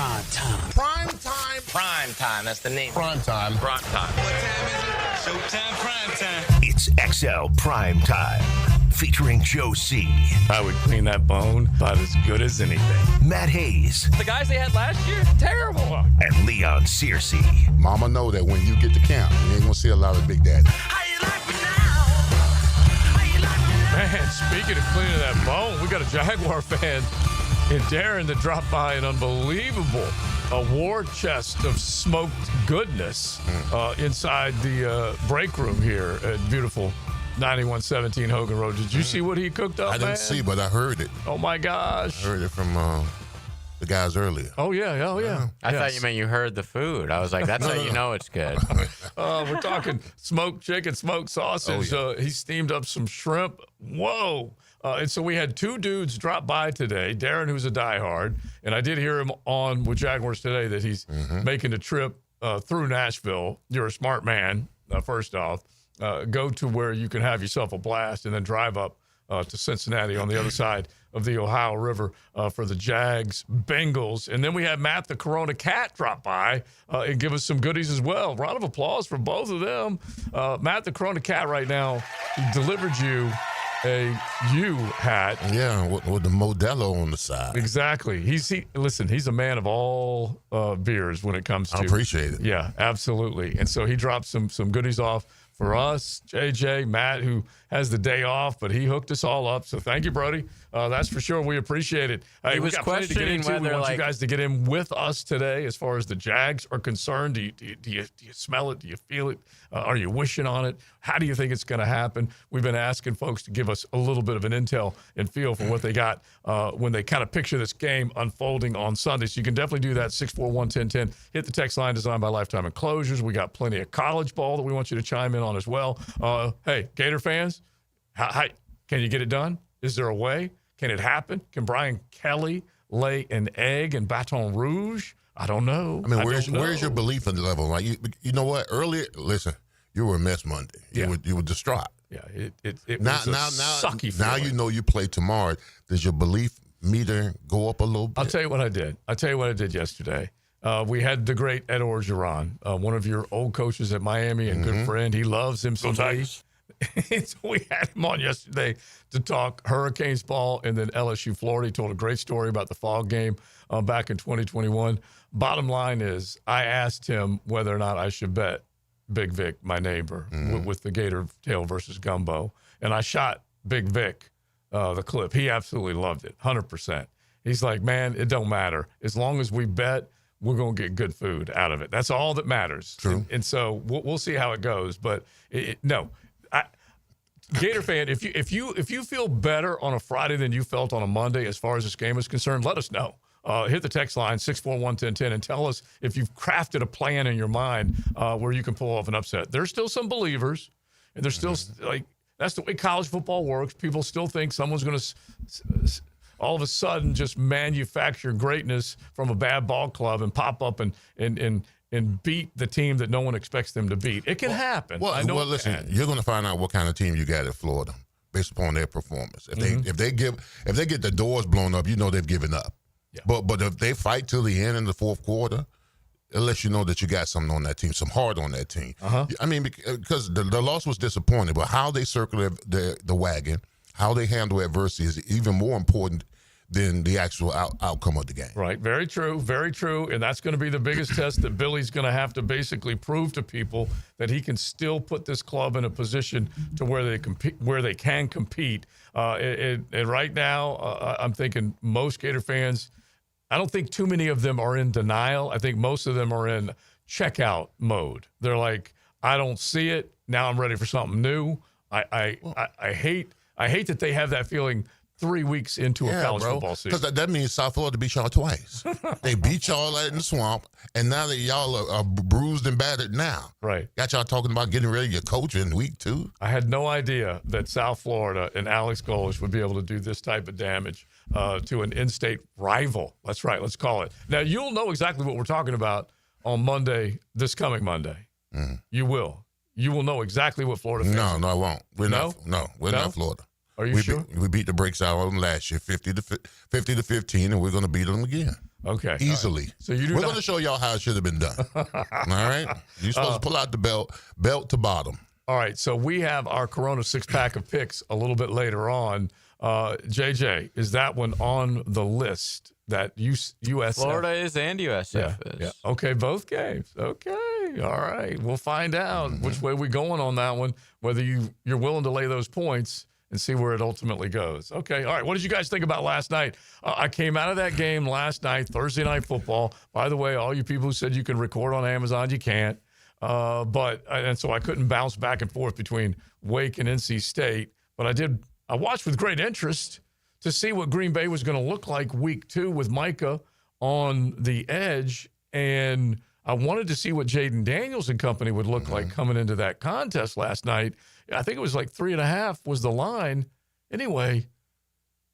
Prime time. Prime time. Prime time. That's the name. Prime time. Prime time. What time is it? Showtime, prime time. It's XL Prime Time, featuring Joe C. I would clean that bone about as good as anything. Matt Hayes. The guys they had last year, terrible. And Leon Searcy. Mama know that when you get to camp, you ain't gonna see a lot of big daddy. How you like me now? How you like me now? Man, speaking of cleaning that bone, we got a Jaguar fan in Darren that dropped by an unbelievable war chest of smoked goodness inside the break room here at beautiful 9117 Hogan Road. Did you see what he cooked up, I didn't see, but I heard it. Oh, my gosh. I heard it from the guys earlier. Oh, yeah. I thought you meant you heard the food. I was like, that's how you know it's good. We're talking smoked chicken, smoked sausage. Oh, yeah. He steamed up some shrimp. Whoa. And so we had two dudes drop by today. Darren, who's a diehard, and I did hear him on with Jaguars today that he's making a trip through Nashville. You're a smart man, first off. Go to where you can have yourself a blast and then drive up to Cincinnati on the other side of the Ohio River for the Jags, Bengals. And then we had Matt the Corona Cat drop by and give us some goodies as well. Round of applause for both of them. Matt the Corona Cat right now, he delivered you a U hat. Yeah, with the Modelo on the side. Exactly. Listen, he's a man of all beers when it comes to. I appreciate it. Yeah, absolutely. And so he dropped some goodies off for us, JJ, Matt, who has the day off, but he hooked us all up. So thank you, Brody. That's for sure. We appreciate it. He was we got plenty to get questioning into. We whether, want you guys to get in with us today as far as the Jags are concerned. Do you smell it? Do you feel it? Are you wishing on it? How do you think it's going to happen? We've been asking folks to give us a little bit of an intel and feel for what they got when they kind of picture this game unfolding on Sunday. So you can definitely do that, 641-1010. Hit the text line designed by Lifetime Enclosures. We got plenty of college ball that we want you to chime in on as well. Hey, Gator fans, how can you get it done? Is there a way? Can it happen? Can Brian Kelly lay an egg in Baton Rouge? I don't know. I mean, where's your belief in the level? Like, you know what? Earlier, listen, you were a mess Monday. You were distraught. Yeah, it was a sucky feeling. Now you know you play tomorrow. Does your belief meter go up a little bit? I'll tell you what I did yesterday. We had the great Ed Orgeron, one of your old coaches at Miami and good friend. He loves him some Lee. So we had him on yesterday to talk Hurricanes ball and then LSU Florida. He told a great story about the fog game back in 2021. Bottom line is, I asked him whether or not I should bet Big Vic, my neighbor, with the Gator tail versus gumbo. And I shot Big Vic the clip. He absolutely loved it, 100%. He's like, man, it don't matter. As long as we bet, we're going to get good food out of it. That's all that matters. True. And so we'll see how it goes. But Gator fan, if you feel better on a Friday than you felt on a Monday as far as this game is concerned, let us know. Hit the text line 641-1010 and tell us if you've crafted a plan in your mind where you can pull off an upset. There's still some believers, and there's still that's the way college football works. People still think someone's going to all of a sudden just manufacture greatness from a bad ball club and pop up and beat the team that no one expects them to beat. It can happen. Well, listen, you're going to find out what kind of team you got at Florida based upon their performance. If they get the doors blown up, you know they've given up. Yeah. But if they fight till the end in the fourth quarter, it lets you know that you got something on that team, some heart on that team. I mean, because the loss was disappointing, but how they circle the wagon, how they handle adversity is even more important than the actual outcome of the game. Right. Very true. Very true. And that's going to be the biggest test that Billy's going to have to basically prove to people that he can still put this club in a position to where they can compete. And right now, I'm thinking most Gator fans, I don't think too many of them are in denial. I think most of them are in checkout mode. They're like, I don't see it. Now I'm ready for something new. I hate that they have that feeling 3 weeks into a college football season. Because that means South Florida beat y'all twice. They beat y'all out in the swamp, and now that y'all are bruised and battered now. Right. Got y'all talking about getting rid of your coach in week 2. I had no idea that South Florida and Alex Golesh would be able to do this type of damage to an in-state rival. That's right. Let's call it. Now, you'll know exactly what we're talking about on Monday, this coming Monday. You will. You will know exactly what Florida fans No, I won't. We're not Florida. Are you sure? We beat the brakes out of them last year, 50 to 15, and we're going to beat them again. Okay. Easily. Right. So we're going to show y'all how it should have been done. All right? You're supposed to pull out the belt to bottom. All right. So we have our Corona 6-pack of picks a little bit later on. JJ, is that one on the list that USF? Florida is and USF is. Yeah. Okay, both games. Okay. All right. We'll find out which way we're going on that one, whether you're willing to lay those points and see where it ultimately goes. Okay. All right. What did you guys think about last night? I came out of that game last night, Thursday Night Football. By the way, all you people who said you can record on Amazon, you can't. And so I couldn't bounce back and forth between Wake and NC State. But I watched with great interest to see what Green Bay was going to look like week 2 with Micah on the edge. And I wanted to see what Jaden Daniels and company would look like coming into that contest last night. I think it was like 3.5 was the line. Anyway,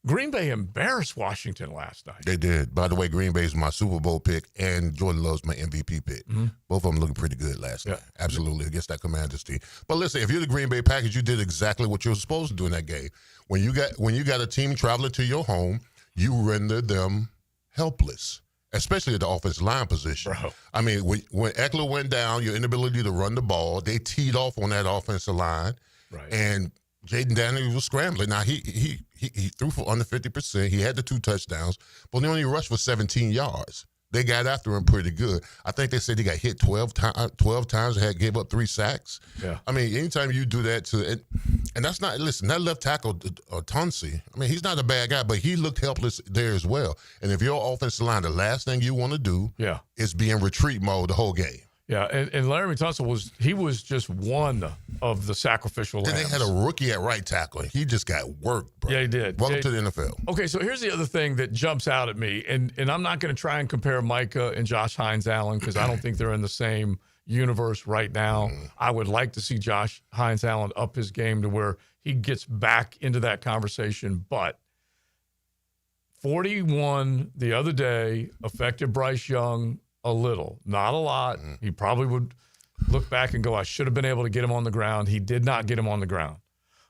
Green Bay embarrassed Washington last night. They did. By the way, Green Bay is my Super Bowl pick, and Jordan Love's my MVP pick. Both of them looking pretty good last night. Absolutely, against that Commanders team. But listen, if you're the Green Bay Packers, you did exactly what you were supposed to do in that game. When you got a team traveling to your home, you render them helpless, especially at the offensive line position. Bro. I mean, when Eckler went down, your inability to run the ball, they teed off on that offensive line, and Jaden Daniels was scrambling. Now, he threw for under 50%. He had the 2 touchdowns, but he only rushed for 17 yards. They got after him pretty good. I think they said he got hit 12 times and gave up 3 sacks. Yeah. I mean, anytime you do that and that's not, listen, that left tackle, Cincy, I mean, he's not a bad guy, but he looked helpless there as well. And if you're offensive line, the last thing you want to do is be in retreat mode the whole game. Yeah, and Laramie Tunsil was just one of the sacrificial lambs. Then they had a rookie at right tackle, and he just got worked, bro. Yeah, he did. Welcome to the NFL. Okay, so here's the other thing that jumps out at me, and I'm not going to try and compare Micah and Josh Hines-Allen because I don't think they're in the same universe right now. I would like to see Josh Hines-Allen up his game to where he gets back into that conversation, but 41 the other day affected Bryce Young a little, not a lot. He probably would look back and go, I should have been able to get him on the ground. He did not get him on the ground.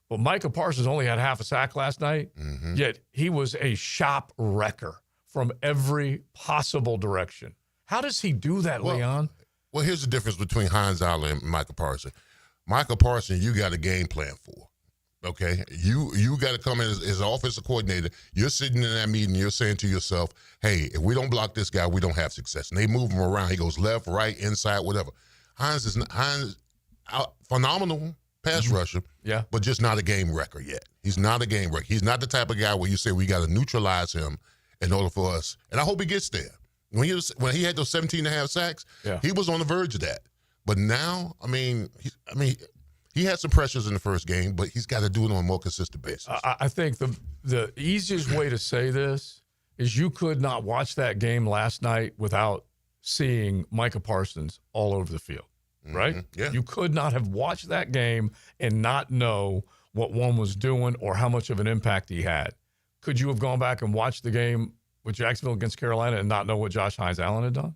But Micah Parsons only had half a sack last night, yet he was a shop wrecker from every possible direction. How does he do that, Leon? Well, here's the difference between Hines-Allen and Micah Parsons. Micah Parsons, you got a game plan for. Okay, you got to come in as an offensive coordinator. You're sitting in that meeting. You're saying to yourself, "Hey, if we don't block this guy, we don't have success." And they move him around. He goes left, right, inside, whatever. Hines phenomenal pass rusher, but just not a game wrecker yet. He's not a game wrecker. He's not the type of guy where you say we got to neutralize him in order for us. And I hope he gets there. When he had those 17.5 sacks, he was on the verge of that. But now, he had some pressures in the first game, but he's got to do it on a more consistent basis. I think the easiest way to say this is you could not watch that game last night without seeing Micah Parsons all over the field, right? Yeah. You could not have watched that game and not know what one was doing or how much of an impact he had. Could you have gone back and watched the game with Jacksonville against Carolina and not know what Josh Hines-Allen had done?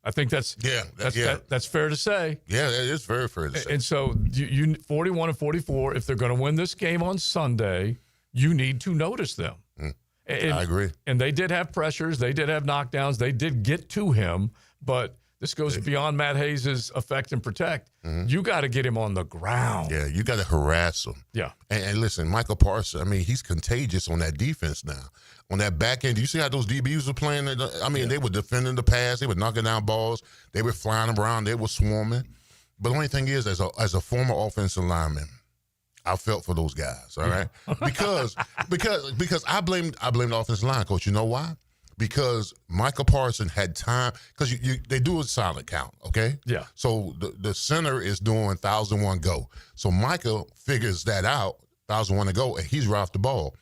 I think that's fair to say. Yeah, it is very fair to say. And so you 41 and 44, if they're going to win this game on Sunday, you need to notice them. I agree. And they did have pressures. They did have knockdowns. They did get to him. But this goes beyond Matt Hayes' affect and protect. You got to get him on the ground. Yeah, you got to harass him. Yeah. And listen, Michael Parsons, he's contagious on that defense now. On that back end, you see how those DBs were playing? They were defending the pass. They were knocking down balls. They were flying around. They were swarming. But the only thing is, as a former offensive lineman, I felt for those guys, all right? because I blamed the offensive line coach. You know why? Because Michael Parsons had time, because they do a silent count, okay? Yeah. So the center is doing 1,001 go. So Michael figures that out, 1,001 to go, and he's right off the ball.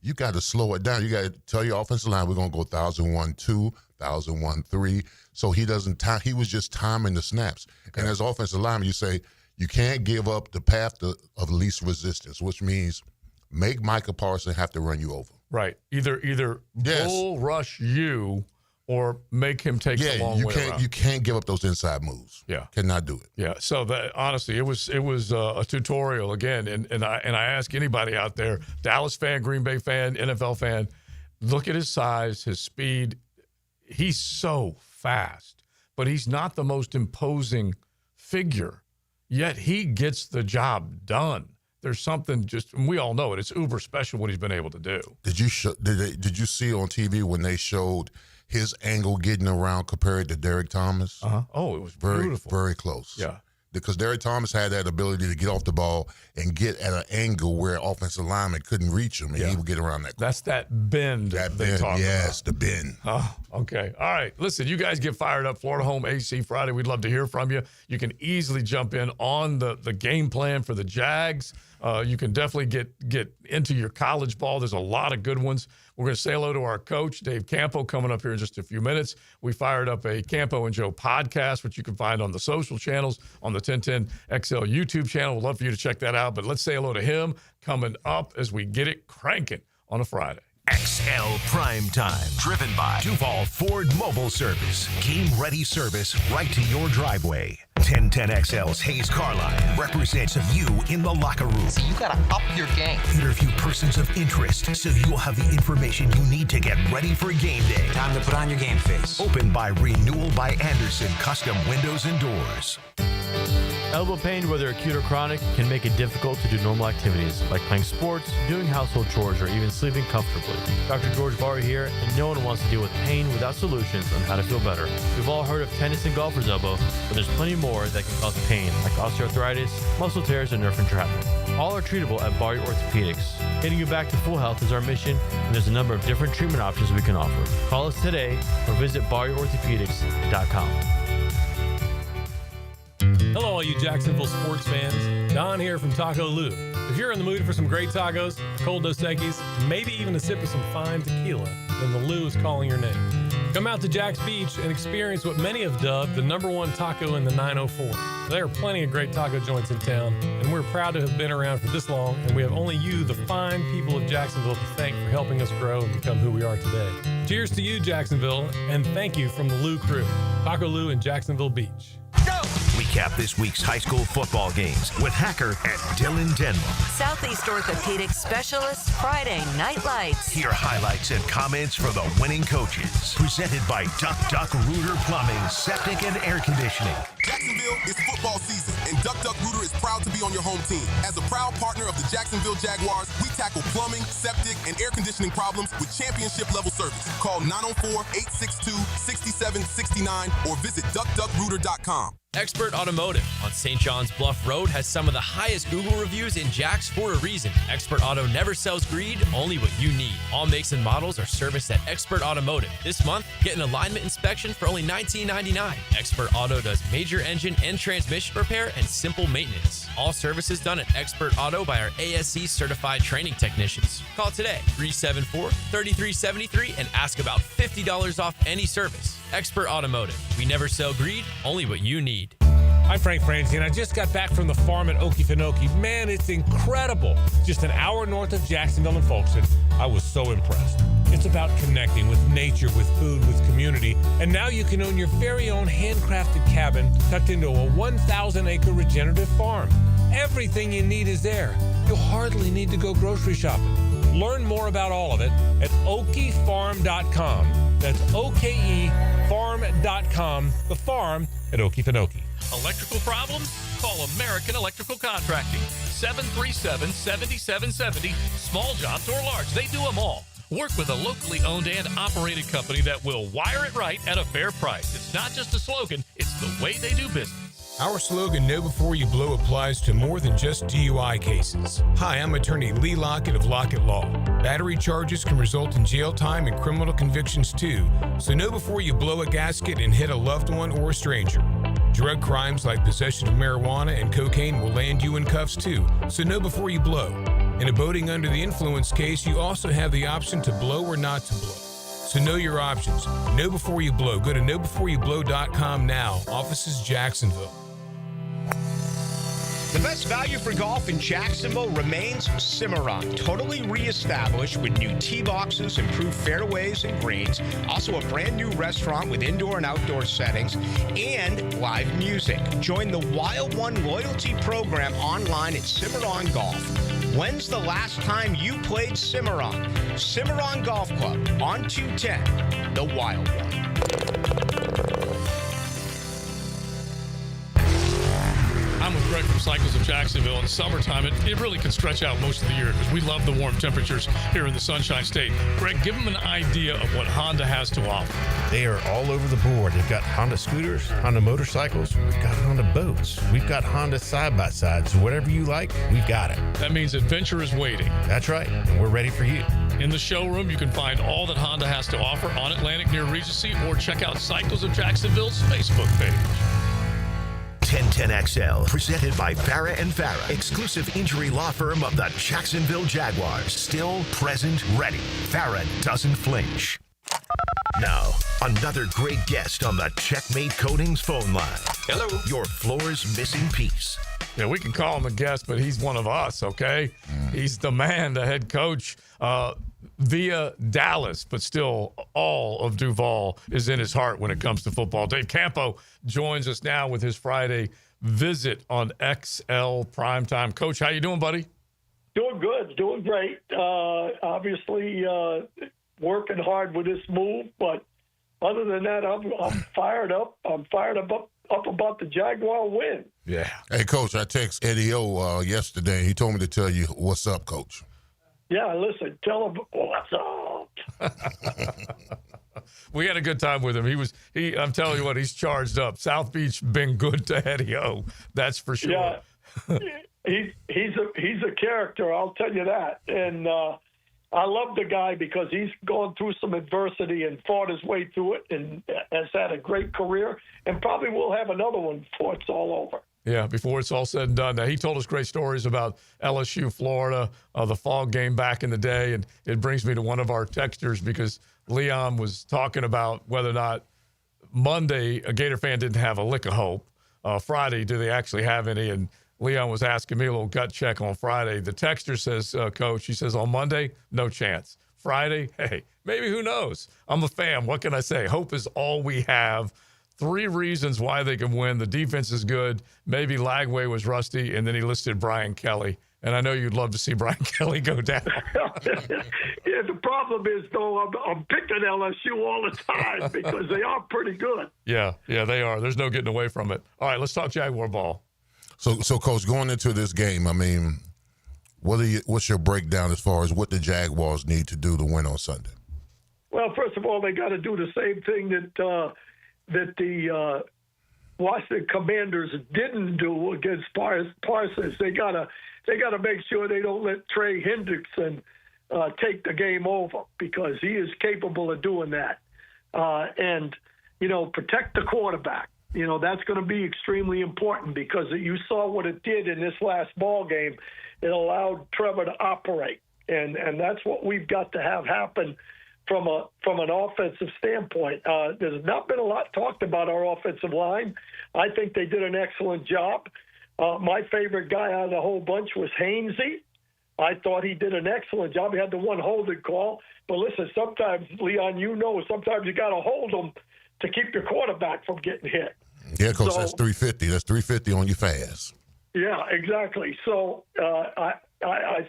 You got to slow it down. You got to tell your offensive line we're going to go 1,001-2, 1,001-3. So he doesn't time. He was just timing the snaps. Okay. And as offensive lineman, you say you can't give up the path of least resistance, which means make Micah Parsons have to run you over. Right. Either bull rush you or make him take the long way around. You can't give up those inside moves. Yeah. Cannot do it. Yeah. So honestly, it was a tutorial again. And I ask anybody out there, Dallas fan, Green Bay fan, NFL fan, look at his size, his speed. he's so fast, but he's not the most imposing figure, yet he gets the job done. There's something we all know it. It's uber special what he's been able to do. Did you see on TV when they showed his angle getting around compared to Derek Thomas? Oh, it was very, beautiful. very close. Yeah. Because Derek Thomas had that ability to get off the ball and get at an angle where offensive lineman couldn't reach him, and he would get around that. That's that bend That they bend, talk yes, about. the bend. Oh, okay. All right. Listen, you guys get fired up. Florida Home AC Friday. We'd love to hear from you. You can easily jump in on the game plan for the Jags. You can definitely get into your college ball. There's a lot of good ones. We're going to say hello to our coach, Dave Campo, coming up here in just a few minutes. We fired up a Campo and Joe podcast, which you can find on the social channels, on the 1010XL YouTube channel. We'd love for you to check that out. But let's say hello to him coming up as we get it cranking on a Friday. XL Primetime, driven by Duval Ford Mobile Service. Game-ready service right to your driveway. 1010XL's Hayes Carline represents you in the locker room. So you gotta up your game. Interview persons of interest so you'll have the information you need to get ready for game day. Time to put on your game face. Opened by Renewal by Anderson Custom Windows and Doors. Elbow pain, whether acute or chronic, can make it difficult to do normal activities like playing sports, doing household chores, or even sleeping comfortably. Dr. George Barry here, and no one wants to deal with pain without solutions on how to feel better. We've all heard of tennis and golfer's elbow, but there's plenty more that can cause pain, like osteoarthritis, muscle tears, and nerve entrapment. All are treatable at Barry Orthopedics. Getting you back to full health is our mission, and there's a number of different treatment options we can offer. Call us today or visit BarryOrthopedics.com. Hello, all you Jacksonville sports fans. Don here from Taco Lou. If you're in the mood for some great tacos, cold Dos Equis, maybe even a sip of some fine tequila, then the Lou is calling your name. Come out to Jack's Beach and experience what many have dubbed the #1 taco in the 904. There are plenty of great taco joints in town, and we're proud to have been around for this long, and we have only you, the fine people of Jacksonville, to thank for helping us grow and become who we are today. Cheers to you, Jacksonville, and thank you from the Lou crew. Taco Lou in Jacksonville Beach. Recap this week's high school football games with Hacker and Dylan Denmark. Southeast Orthopedic Specialists Friday Night Lights. Hear highlights and comments from the winning coaches. Presented by Duck Rooter Plumbing, Septic and Air Conditioning. Jacksonville is football season, and Duck Rooter is proud to be on your home team. As a proud partner of the Jacksonville Jaguars, we tackle plumbing, septic, and air conditioning problems with championship-level service. Call 904-862-6769 or visit duckduckrooter.com. Expert Automotive on St. John's Bluff Road has some of the highest Google reviews in Jax for a reason. Expert Auto never sells greed, only what you need. All makes and models are serviced at Expert Automotive. This month, get an alignment inspection for only $19.99. Expert Auto does major engine and transmission repair and simple maintenance. All services done at Expert Auto by our ASC certified training technicians. Call today, 374-3373, and ask about $50 off any service. Expert Automotive. We never sell greed, only what you need. I'm Frank Franzi, and I just got back from the farm at Okefenokee. Man, it's incredible. Just an hour north of Jacksonville and Folkestone. I was so impressed. It's about connecting with nature, with food, with community. And now you can own your very own handcrafted cabin tucked into a 1,000-acre regenerative farm. Everything you need is there. You'll hardly need to go grocery shopping. Learn more about all of it at okefarm.com. That's OKEfarm.com, the farm at Okefenokee. Electrical problems? Call American Electrical Contracting. 737-7770. Small jobs or large, they do them all. Work with a locally owned and operated company that will wire it right at a fair price. It's not just a slogan, it's the way they do business. Our slogan, Know Before You Blow, applies to more than just DUI cases. Hi, I'm attorney Lee Lockett of Lockett Law. Battery charges can result in jail time and criminal convictions too, so know before you blow a gasket and hit a loved one or a stranger. Drug crimes like possession of marijuana and cocaine will land you in cuffs too, so know before you blow. In a boating under the influence case, you also have the option to blow or not to blow. So know your options. Know before you blow. Go to knowbeforeyoublow.com now. Offices Jacksonville. The best value for golf in Jacksonville remains Cimarron. Totally reestablished with new tee boxes, improved fairways and greens. Also a brand new restaurant with indoor and outdoor settings and live music. Join the Wild One loyalty program online at Cimarron Golf. When's the last time you played Cimarron? Cimarron Golf Club on 210, the Wild One. Cycles of Jacksonville in summertime, it really can stretch out most of the year because we love the warm temperatures here in the Sunshine State. Greg, give them an idea of what Honda has to offer. They are all over the board. They've got Honda scooters, Honda motorcycles, we've got Honda boats, we've got Honda side-by-sides. So whatever you like, we've got it. That means adventure is waiting. That's right, and we're ready for you. In the showroom, you can find all that Honda has to offer on Atlantic near Regency, or check out Cycles of Jacksonville's Facebook page. 1010XL, presented by Farah and Farah, exclusive injury law firm of the Jacksonville Jaguars. Still, present, ready. Farah doesn't flinch. Now, another great guest on the Checkmate Coatings phone line. Hello. Your floor's missing piece. Yeah, we can call him a guest, but he's one of us, okay? He's the man, the head coach via Dallas, but still all of Duval is in his heart when it comes to football. Dave Campo joins us now with his Friday visit on XL Primetime. Coach, how you doing, buddy? Doing good, doing great. Obviously, working hard with this move, but other than that, I'm fired up. I'm fired up about the Jaguar win. Yeah. Hey, Coach, I texted Eddie O yesterday. He told me to tell you what's up, Coach. Yeah, listen, tell him what's up. We had a good time with him. I'm telling you what, he's charged up. South Beach been good to Eddie O. That's for sure. Yeah, he's a character, I'll tell you that. And I love the guy because he's gone through some adversity and fought his way through it and has had a great career and probably will have another one before it's all over. Yeah, before it's all said and done. Now, he told us great stories about LSU, Florida, the fall game back in the day, and it brings me to one of our texters because Leon was talking about whether or not Monday a Gator fan didn't have a lick of hope. Friday, do they actually have any? And Leon was asking me a little gut check on Friday. The texter says, Coach, he says, on Monday, no chance. Friday, hey, maybe, who knows? I'm a fan. What can I say? Hope is all we have. 3 reasons why they can win. The defense is good. Maybe Lagway was rusty, and then he listed Brian Kelly. And I know you'd love to see Brian Kelly go down. Yeah, the problem is, though, I'm picking LSU all the time because they are pretty good. Yeah, they are. There's no getting away from it. All right, let's talk Jaguar ball. So, Coach, going into this game, I mean, what's your breakdown as far as what the Jaguars need to do to win on Sunday? Well, first of all, they got to do the same thing that the Washington Commanders didn't do against Parsons. They gotta make sure they don't let Trey Hendrickson take the game over because he is capable of doing that. And protect the quarterback. That's going to be extremely important because you saw what it did in this last ball game. It allowed Trevor to operate, and that's what we've got to have happen from an offensive standpoint. There's not been a lot talked about our offensive line. I think they did an excellent job. My favorite guy out of the whole bunch was Hainsey. I thought he did an excellent job. He had the one holding call. But listen, sometimes, Leon, sometimes you got to hold them to keep your quarterback from getting hit. Yeah, Coach, that's 350. That's 350 on you fast. Yeah, exactly. So I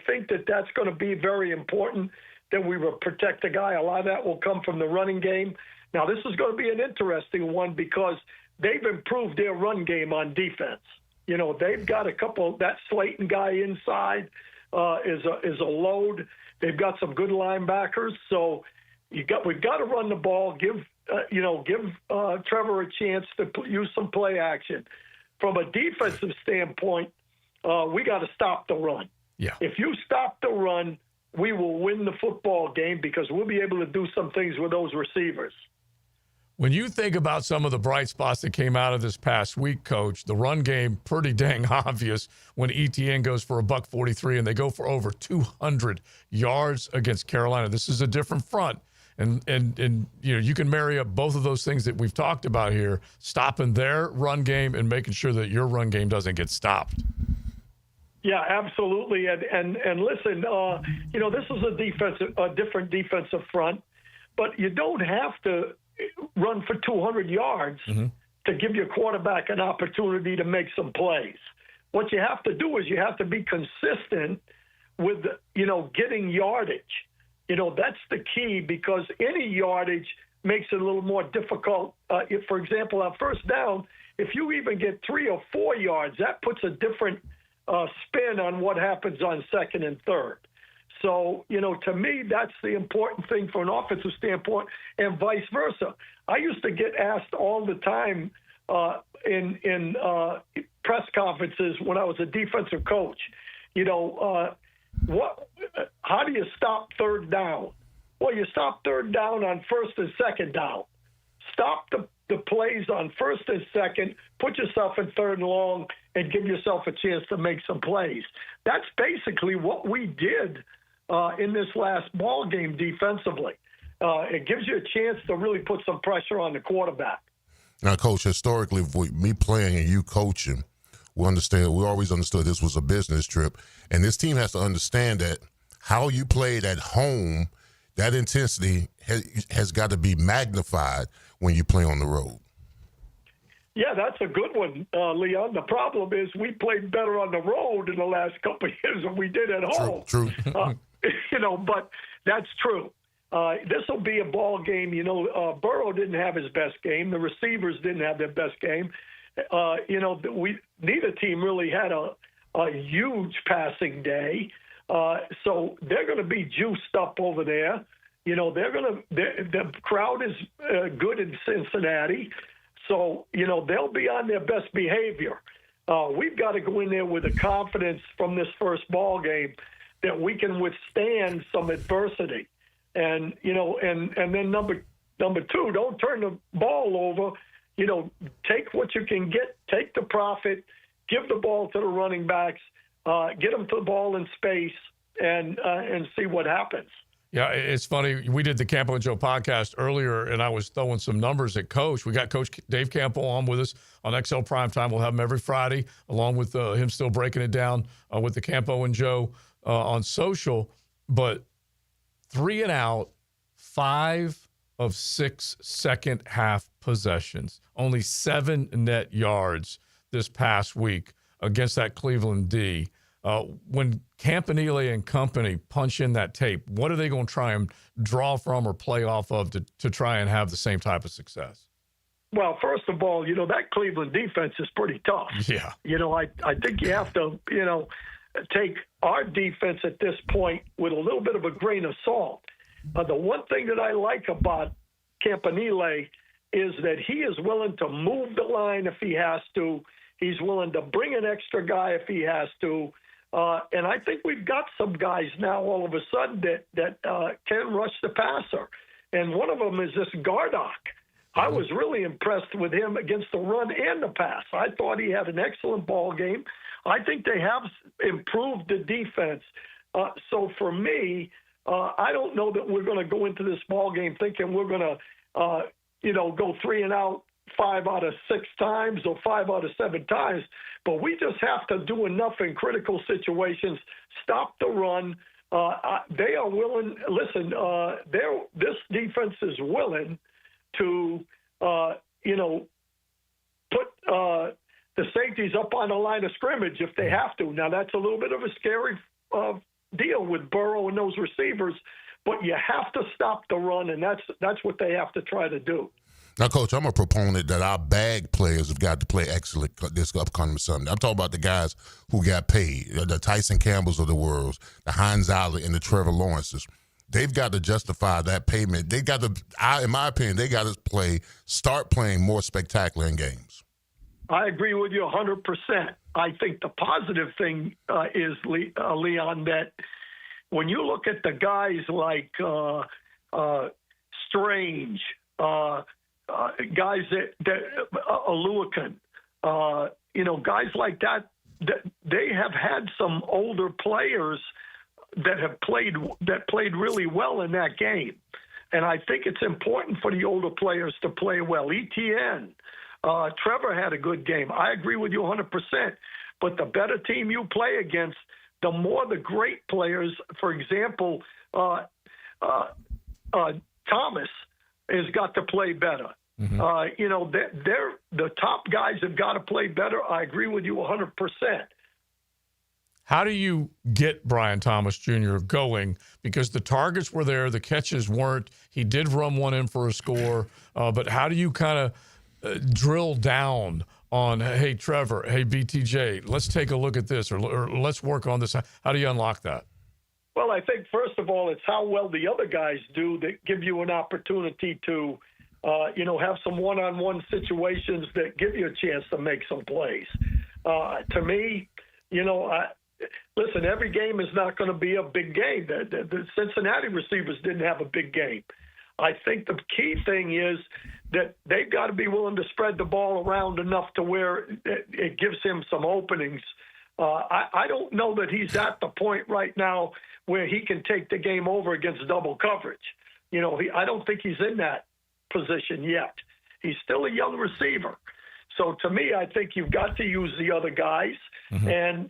think that's going to be very important, that we will protect the guy. A lot of that will come from the running game. Now, this is going to be an interesting one because they've improved their run game on defense. They've got a couple. That Slayton guy inside is a load. They've got some good linebackers. So we've got to run the ball. Give Trevor a chance to use some play action. From a defensive standpoint, we got to stop the run. Yeah. If you stop the run, we will win the football game because we'll be able to do some things with those receivers. When you think about some of the bright spots that came out of this past week, Coach, the run game, pretty dang obvious when ETN goes for $143 and they go for over 200 yards against Carolina. This is a different front. And you can marry up both of those things that we've talked about here, stopping their run game and making sure that your run game doesn't get stopped. Yeah, absolutely. And listen, this is a different defensive front, but you don't have to run for 200 yards to give your quarterback an opportunity to make some plays. What you have to do is you have to be consistent with, getting yardage. That's the key because any yardage makes it a little more difficult. If, for example, on first down, if you even get 3 or 4 yards, that puts a different spin on what happens on second and third. So, to me, that's the important thing from an offensive standpoint, and vice versa. I used to get asked all the time in press conferences when I was a defensive coach, how do you stop third down? Well, you stop third down on first and second down. Stop the plays on first and second, put yourself in third and long, and give yourself a chance to make some plays. That's basically what we did in this last ball game defensively. It gives you a chance to really put some pressure on the quarterback. Now, Coach, historically, with me playing and you coaching, we always understood this was a business trip, and this team has to understand that how you played at home, that intensity has got to be magnified when you play on the road. Yeah, that's a good one, Leon. The problem is we played better on the road in the last couple of years than we did at home. True. But that's true. This will be a ball game. Burrow didn't have his best game. The receivers didn't have their best game. Neither team really had a huge passing day. So they're going to be juiced up over there. The crowd is good in Cincinnati. So, they'll be on their best behavior. We've got to go in there with a confidence from this first ball game that we can withstand some adversity. And, and then number two, don't turn the ball over. Take what you can get, take the profit, give the ball to the running backs, get them to the ball in space, and see what happens. Yeah, it's funny. We did the Campo and Joe podcast earlier, and I was throwing some numbers at Coach. We got Coach Dave Campo on with us on XL Primetime. We'll have him every Friday, along with him still breaking it down with the Campo and Joe on social. But 3 and out, 5 of 6 second half possessions, only 7 net yards this past week against that Cleveland D. When Campanile and company punch in that tape, what are they going to try and draw from or play off of to try and have the same type of success? Well, first of all, that Cleveland defense is pretty tough. Yeah. I think you have to, take our defense at this point with a little bit of a grain of salt. The one thing that I like about Campanile is that he is willing to move the line if he has to. He's willing to bring an extra guy if he has to. And I think we've got some guys now all of a sudden that can rush the passer. And one of them is this Gardock. I was really impressed with him against the run and the pass. I thought he had an excellent ball game. I think they have improved the defense. So for me, I don't know that we're going to go into this ball game thinking we're going to, go 3 and out 5 out of 6 times or 5 out of 7 times. But we just have to do enough in critical situations, stop the run. They are willing. Listen, this defense is willing to, put the safeties up on the line of scrimmage if they have to. Now, that's a little bit of a scary deal with Burrow and those receivers, but you have to stop the run, and that's what they have to try to do. Now, Coach, I'm a proponent that our bag players have got to play excellent this upcoming Sunday. I'm talking about the guys who got paid, the Tyson Campbells of the world, the Hines Allen and the Trevor Lawrences. They've got to justify that payment. They got to, in my opinion, they got to start playing more spectacular in games. I agree with you 100%. I think the positive thing is, Leon, that when you look at the guys like Strange, guys that Aluakin, guys like that, they have had some older players that played really well in that game. And I think it's important for the older players to play well. ETN, Trevor had a good game. I agree with you 100%. But the better team you play against, the more the great players, for example, Thomas has got to play better. Mm-hmm. The top guys have got to play better. I agree with you 100%. How do you get Brian Thomas Jr. going? Because the targets were there, the catches weren't. He did run one in for a score, but how do you kind of drill down on, hey, Trevor, hey, BTJ, let's take a look at this, or let's work on this? How do you unlock that? Well, I think, first of all, it's how well the other guys do that give you an opportunity to, have some one-on-one situations that give you a chance to make some plays. To me, listen, every game is not going to be a big game. The Cincinnati receivers didn't have a big game. I think the key thing is that they've got to be willing to spread the ball around enough to where it gives him some openings. I don't know that he's at the point right now where he can take the game over against double coverage. I don't think he's in that position yet. He's still a young receiver. So to me, I think you've got to use the other guys. Mm-hmm. And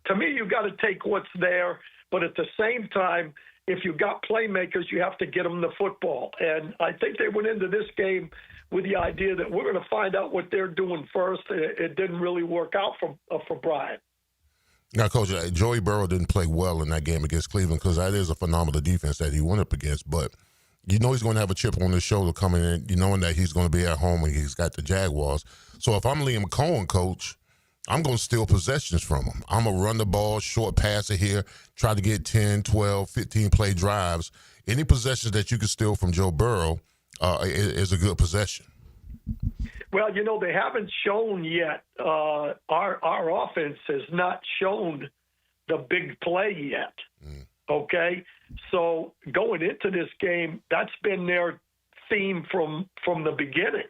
to me, you've got to take what's there. But at the same time, if you've got playmakers, you have to get them the football. And I think they went into this game with the idea that we're going to find out what they're doing first. It didn't really work out for Brian. Now, Coach, Joey Burrow didn't play well in that game against Cleveland because that is a phenomenal defense that he went up against. But he's going to have a chip on his shoulder coming in, knowing that he's going to be at home and he's got the Jaguars. So if I'm Liam Cohen, Coach, I'm going to steal possessions from him. I'm going to run the ball, short passer here, try to get 10, 12, 15-play drives. Any possessions that you can steal from Joe Burrow is a good possession. Well, they haven't shown yet. Our offense has not shown the big play yet. Okay? So going into this game, that's been their theme from the beginning,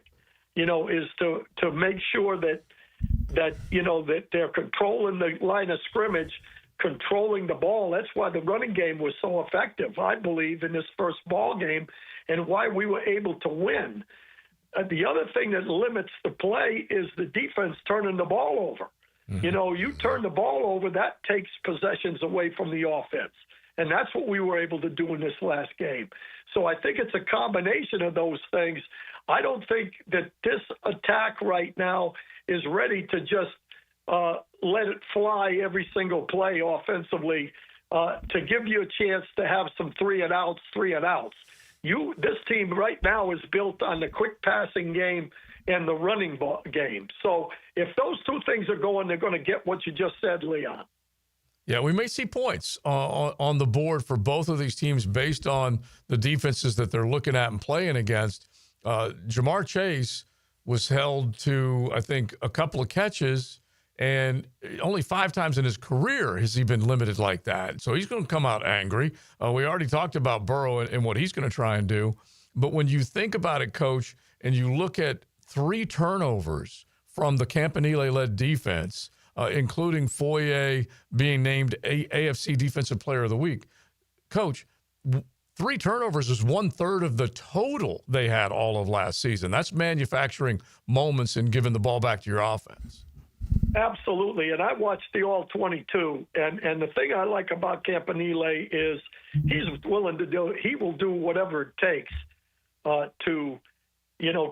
is to make sure that they're controlling the line of scrimmage, controlling the ball. That's why the running game was so effective, I believe, in this first ball game, and why we were able to win. The other thing that limits the play is the defense turning the ball over. Mm-hmm. You turn the ball over, that takes possessions away from the offense. And that's what we were able to do in this last game. So I think it's a combination of those things. I don't think that this attack right now is ready to just let it fly every single play offensively to give you a chance to have some three and outs. This team right now is built on the quick passing game and the running game. So if those two things are going, they're going to get what you just said, Leon. Yeah, we may see points on the board for both of these teams based on the defenses that they're looking at and playing against. Jamar Chase was held to, I think, a couple of catches, and only 5 times in his career has he been limited like that. So he's going to come out angry. We already talked about Burrow and what he's going to try and do. But when you think about it, Coach, and you look at 3 turnovers from the Campanile-led defense, including Foye being named AFC Defensive Player of the Week. Coach, 3 turnovers is 1/3 of the total they had all of last season. That's manufacturing moments and giving the ball back to your offense. Absolutely, and I watched the All-22, and the thing I like about Campanile is he's willing to do. He will do whatever it takes to,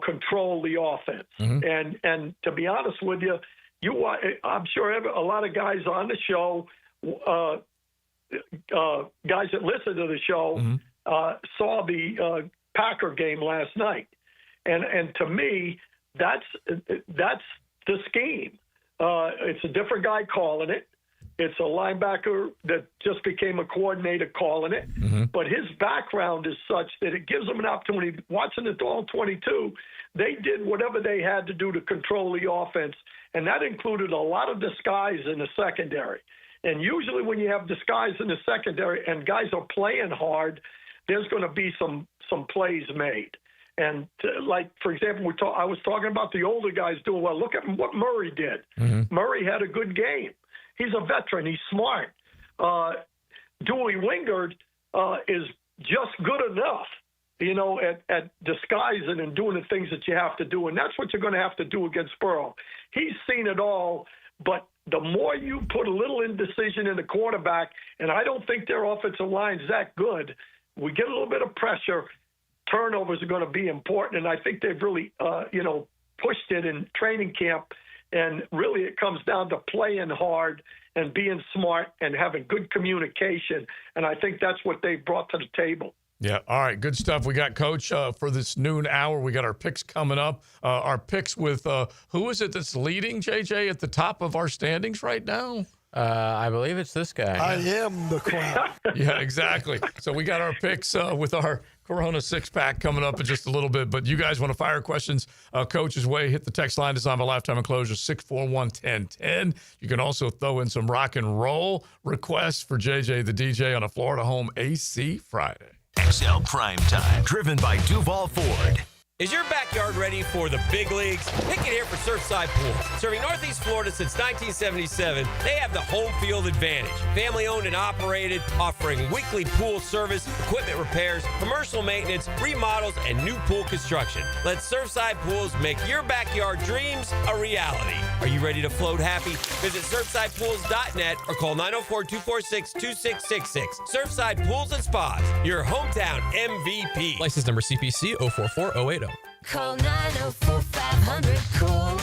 control the offense. Mm-hmm. And to be honest with you, I'm sure a lot of guys on the show, guys that listen to the show, mm-hmm. Saw the Packer game last night, and to me, that's the scheme. It's a different guy calling it. It's a linebacker that just became a coordinator calling it. Mm-hmm. But his background is such that it gives him an opportunity. Watching the All-22, they did whatever they had to do to control the offense, and that included a lot of disguise in the secondary. And usually when you have disguise in the secondary and guys are playing hard, there's going to be some plays made. And for example, I was talking about the older guys doing well. Look at what Murray did. Mm-hmm. Murray had a good game. He's a veteran. He's smart. Dewey Wingard is just good enough, at disguising and doing the things that you have to do. And that's what you're going to have to do against Burrow. He's seen it all, but the more you put a little indecision in the quarterback, and I don't think their offensive line's that good, we get a little bit of pressure. Turnovers are going to be important, and I think they've really, pushed it in training camp. And really, it comes down to playing hard and being smart and having good communication. And I think that's what they brought to the table. Yeah. All right. Good stuff. We got Coach for this noon hour. We got our picks coming up. Our picks with who is it that's leading, JJ, at the top of our standings right now? I believe it's this guy. I am the crown. Yeah, exactly. So we got our picks with our Corona six-pack coming up in just a little bit. But you guys want to fire questions Coach's way, hit the text line designed by Lifetime Enclosures, 641-1010. You can also throw in some rock and roll requests for JJ the DJ on a Florida Home AC Friday. XL Primetime, driven by Duval Ford. Is your backyard ready for the big leagues? Pick it here for Surfside Pools. Serving Northeast Florida since 1977, they have the home field advantage. Family owned and operated, offering weekly pool service, equipment repairs, commercial maintenance, remodels, and new pool construction. Let Surfside Pools make your backyard dreams a reality. Are you ready to float happy? Visit SurfsidePools.net or call 904-246-2666. Surfside Pools and Spas, your hometown MVP. License number CPC 044080. Call 904-500-COOL.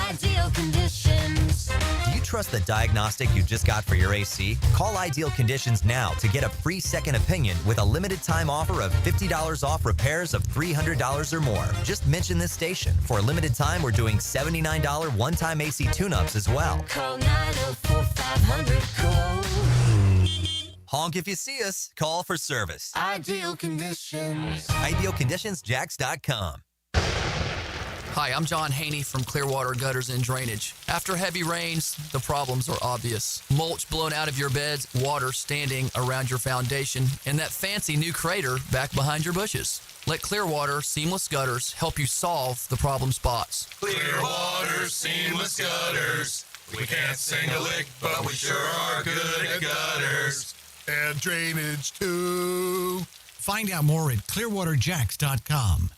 Ideal Conditions. Do you trust the diagnostic you just got for your AC? Call Ideal Conditions now to get a free second opinion with a limited time offer of $50 off repairs of $300 or more. Just mention this station. For a limited time, we're doing $79 one-time AC tune-ups as well. Call 904-500-COOL. Honk if you see us. Call for service. Ideal Conditions. IdealConditionsJax.com. Hi, I'm John Haney from Clearwater Gutters and Drainage. After heavy rains, the problems are obvious. Mulch blown out of your beds, water standing around your foundation, and that fancy new crater back behind your bushes. Let Clearwater Seamless Gutters help you solve the problem spots. Clearwater Seamless Gutters. We can't sing a lick, but we sure are good at gutters. And drainage, too. Find out more at clearwaterjax.com.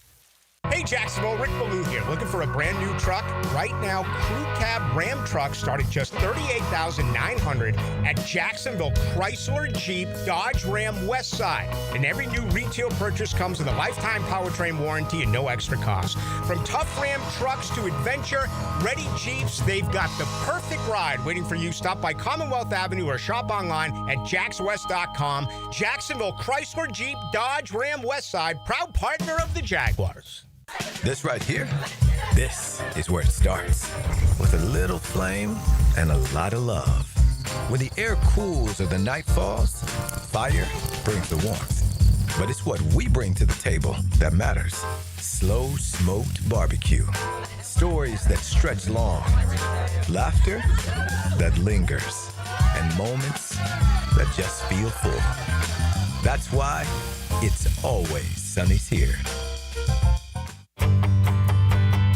Hey, Jacksonville, Rick Ballou here. Looking for a brand new truck? Right now, Crew Cab Ram trucks start at just $38,900 at Jacksonville Chrysler Jeep Dodge Ram West Side. And every new retail purchase comes with a lifetime powertrain warranty and no extra cost. From tough Ram trucks to adventure-ready Jeeps, they've got the perfect ride waiting for you. Stop by Commonwealth Avenue or shop online at jaxwest.com. Jacksonville Chrysler Jeep Dodge Ram West Side, proud partner of the Jaguars. This right here, this is where it starts. With a little flame and a lot of love. When the air cools or the night falls, fire brings the warmth. But it's what we bring to the table that matters. Slow smoked barbecue. Stories that stretch long. Laughter that lingers. And moments that just feel full. That's why it's always Sonny's here.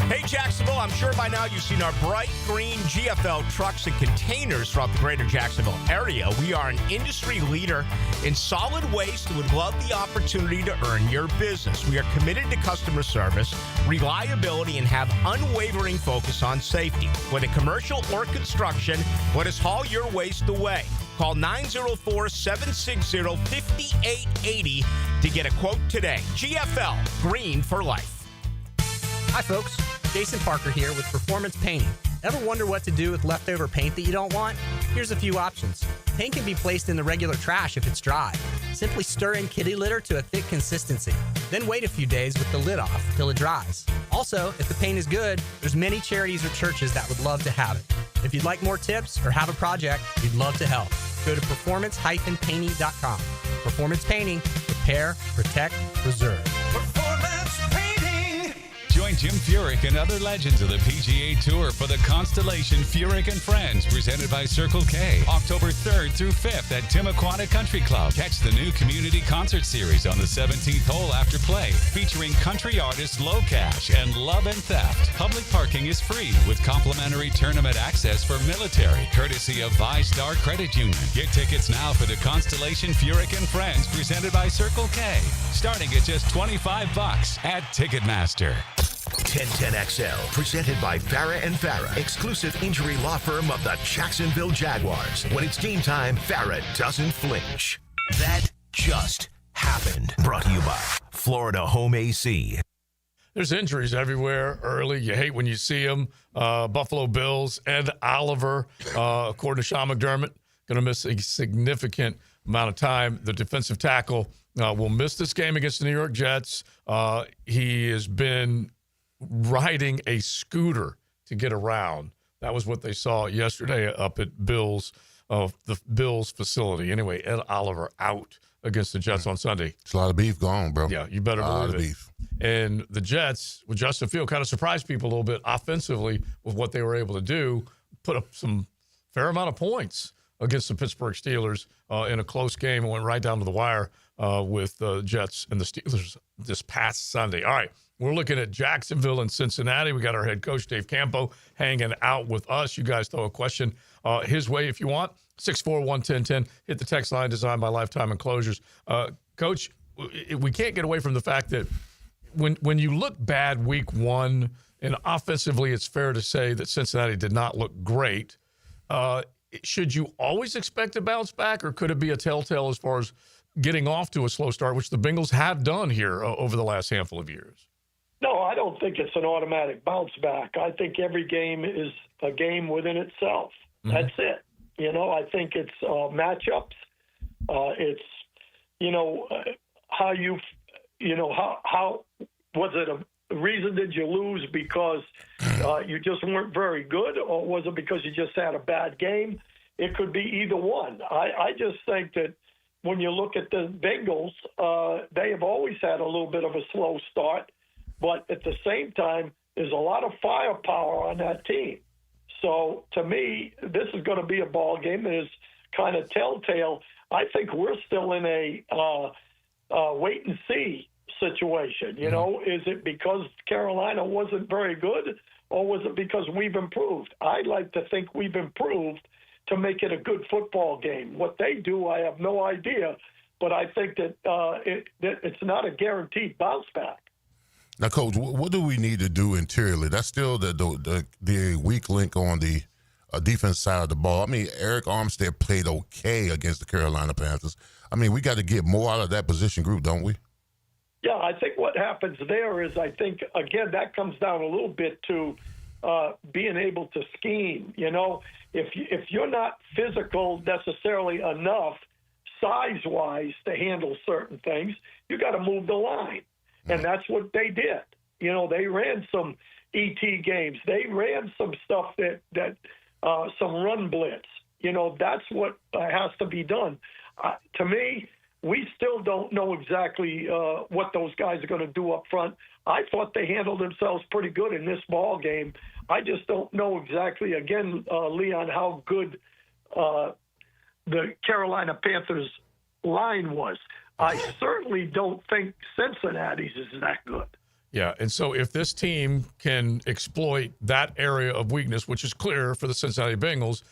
Hey, Jacksonville, I'm sure by now you've seen our bright green GFL trucks and containers throughout the greater Jacksonville area. We are an industry leader in solid waste and would love the opportunity to earn your business. We are committed to customer service, reliability, and have unwavering focus on safety. Whether commercial or construction, let us haul your waste away. Call 904-760-5880 to get a quote today. GFL, green for life. Hi, folks. Jason Parker here with Performance Painting. Ever wonder what to do with leftover paint that you don't want? Here's a few options. Paint can be placed in the regular trash if it's dry. Simply stir in kitty litter to a thick consistency. Then wait a few days with the lid off till it dries. Also, if the paint is good, there's many charities or churches that would love to have it. If you'd like more tips or have a project, we'd love to help. Go to performance-painting.com. Performance Painting. Repair, protect, preserve. Performance Painting. Join Jim Furyk and other legends of the PGA Tour for the Constellation Furyk and Friends, presented by Circle K, October 3rd through 5th at Timuquana Country Club. Catch the new community concert series on the 17th hole after play, featuring country artists Low Cash and Love and Theft. Public parking is free with complimentary tournament access for military, courtesy of ViStar Credit Union. Get tickets now for the Constellation Furyk and Friends, presented by Circle K, starting at just $25 at Ticketmaster. 1010XL, presented by Farah & Farah, exclusive injury law firm of the Jacksonville Jaguars. When it's game time, Farah doesn't flinch. That just happened. Brought to you by Florida Home AC. there's injuries everywhere early. You hate when you see them. Buffalo Bills, Ed Oliver, according to Sean McDermott, going to miss a significant amount of time. The defensive tackle will miss this game against the New York Jets. He has been riding a scooter to get around. That was what they saw yesterday up at the Bills facility. Anyway, Ed Oliver out against the Jets on Sunday. It's a lot of beef gone, bro. Yeah, you better believe it. Beef. And the Jets, with Justin Field, kind of surprised people a little bit offensively with what they were able to do, put up some fair amount of points against the Pittsburgh Steelers in a close game and went right down to the wire with the Jets and the Steelers this past Sunday. All right, we're looking at Jacksonville and Cincinnati. We got our head coach, Dave Campo, hanging out with us. You guys throw a question his way if you want. 641-1010. Hit the text line designed by Lifetime Enclosures. Coach, we can't get away from the fact that when you look bad week one, and offensively it's fair to say that Cincinnati did not look great, should you always expect a bounce back, or could it be a telltale as far as getting off to a slow start, which the Bengals have done here over the last handful of years? No, I don't think it's an automatic bounce back. I think every game is a game within itself. Mm-hmm. That's it. I think it's matchups. It's, how you, how was it a reason did you lose because you just weren't very good, or was it because you just had a bad game? It could be either one. I just think that when you look at the Bengals, they have always had a little bit of a slow start, but at the same time, there's a lot of firepower on that team. So to me, this is going to be a ball game that is kind of telltale. I think we're still in a wait and see situation. Is it because Carolina wasn't very good, or was it because we've improved? I'd like to think we've improved to make it a good football game. What they do, I have no idea, but I think that it's not a guaranteed bounce back. Now, Coach, what do we need to do interiorly? That's still the weak link on the defense side of the ball. I mean, Eric Armstead played okay against the Carolina Panthers. I mean, we got to get more out of that position group, don't we? Yeah, I think what happens there is, I think, again, that comes down a little bit to being able to scheme. If you're not physical necessarily enough size-wise to handle certain things, you got to move the line. And that's what they did. They ran some ET games. They ran some stuff that some run blitz. That's what has to be done. To me, we still don't know exactly what those guys are going to do up front. I thought they handled themselves pretty good in this ball game. I just don't know exactly, again, Leon, how good the Carolina Panthers line was. I certainly don't think Cincinnati's is that good. Yeah, and so if this team can exploit that area of weakness, which is clear for the Cincinnati Bengals,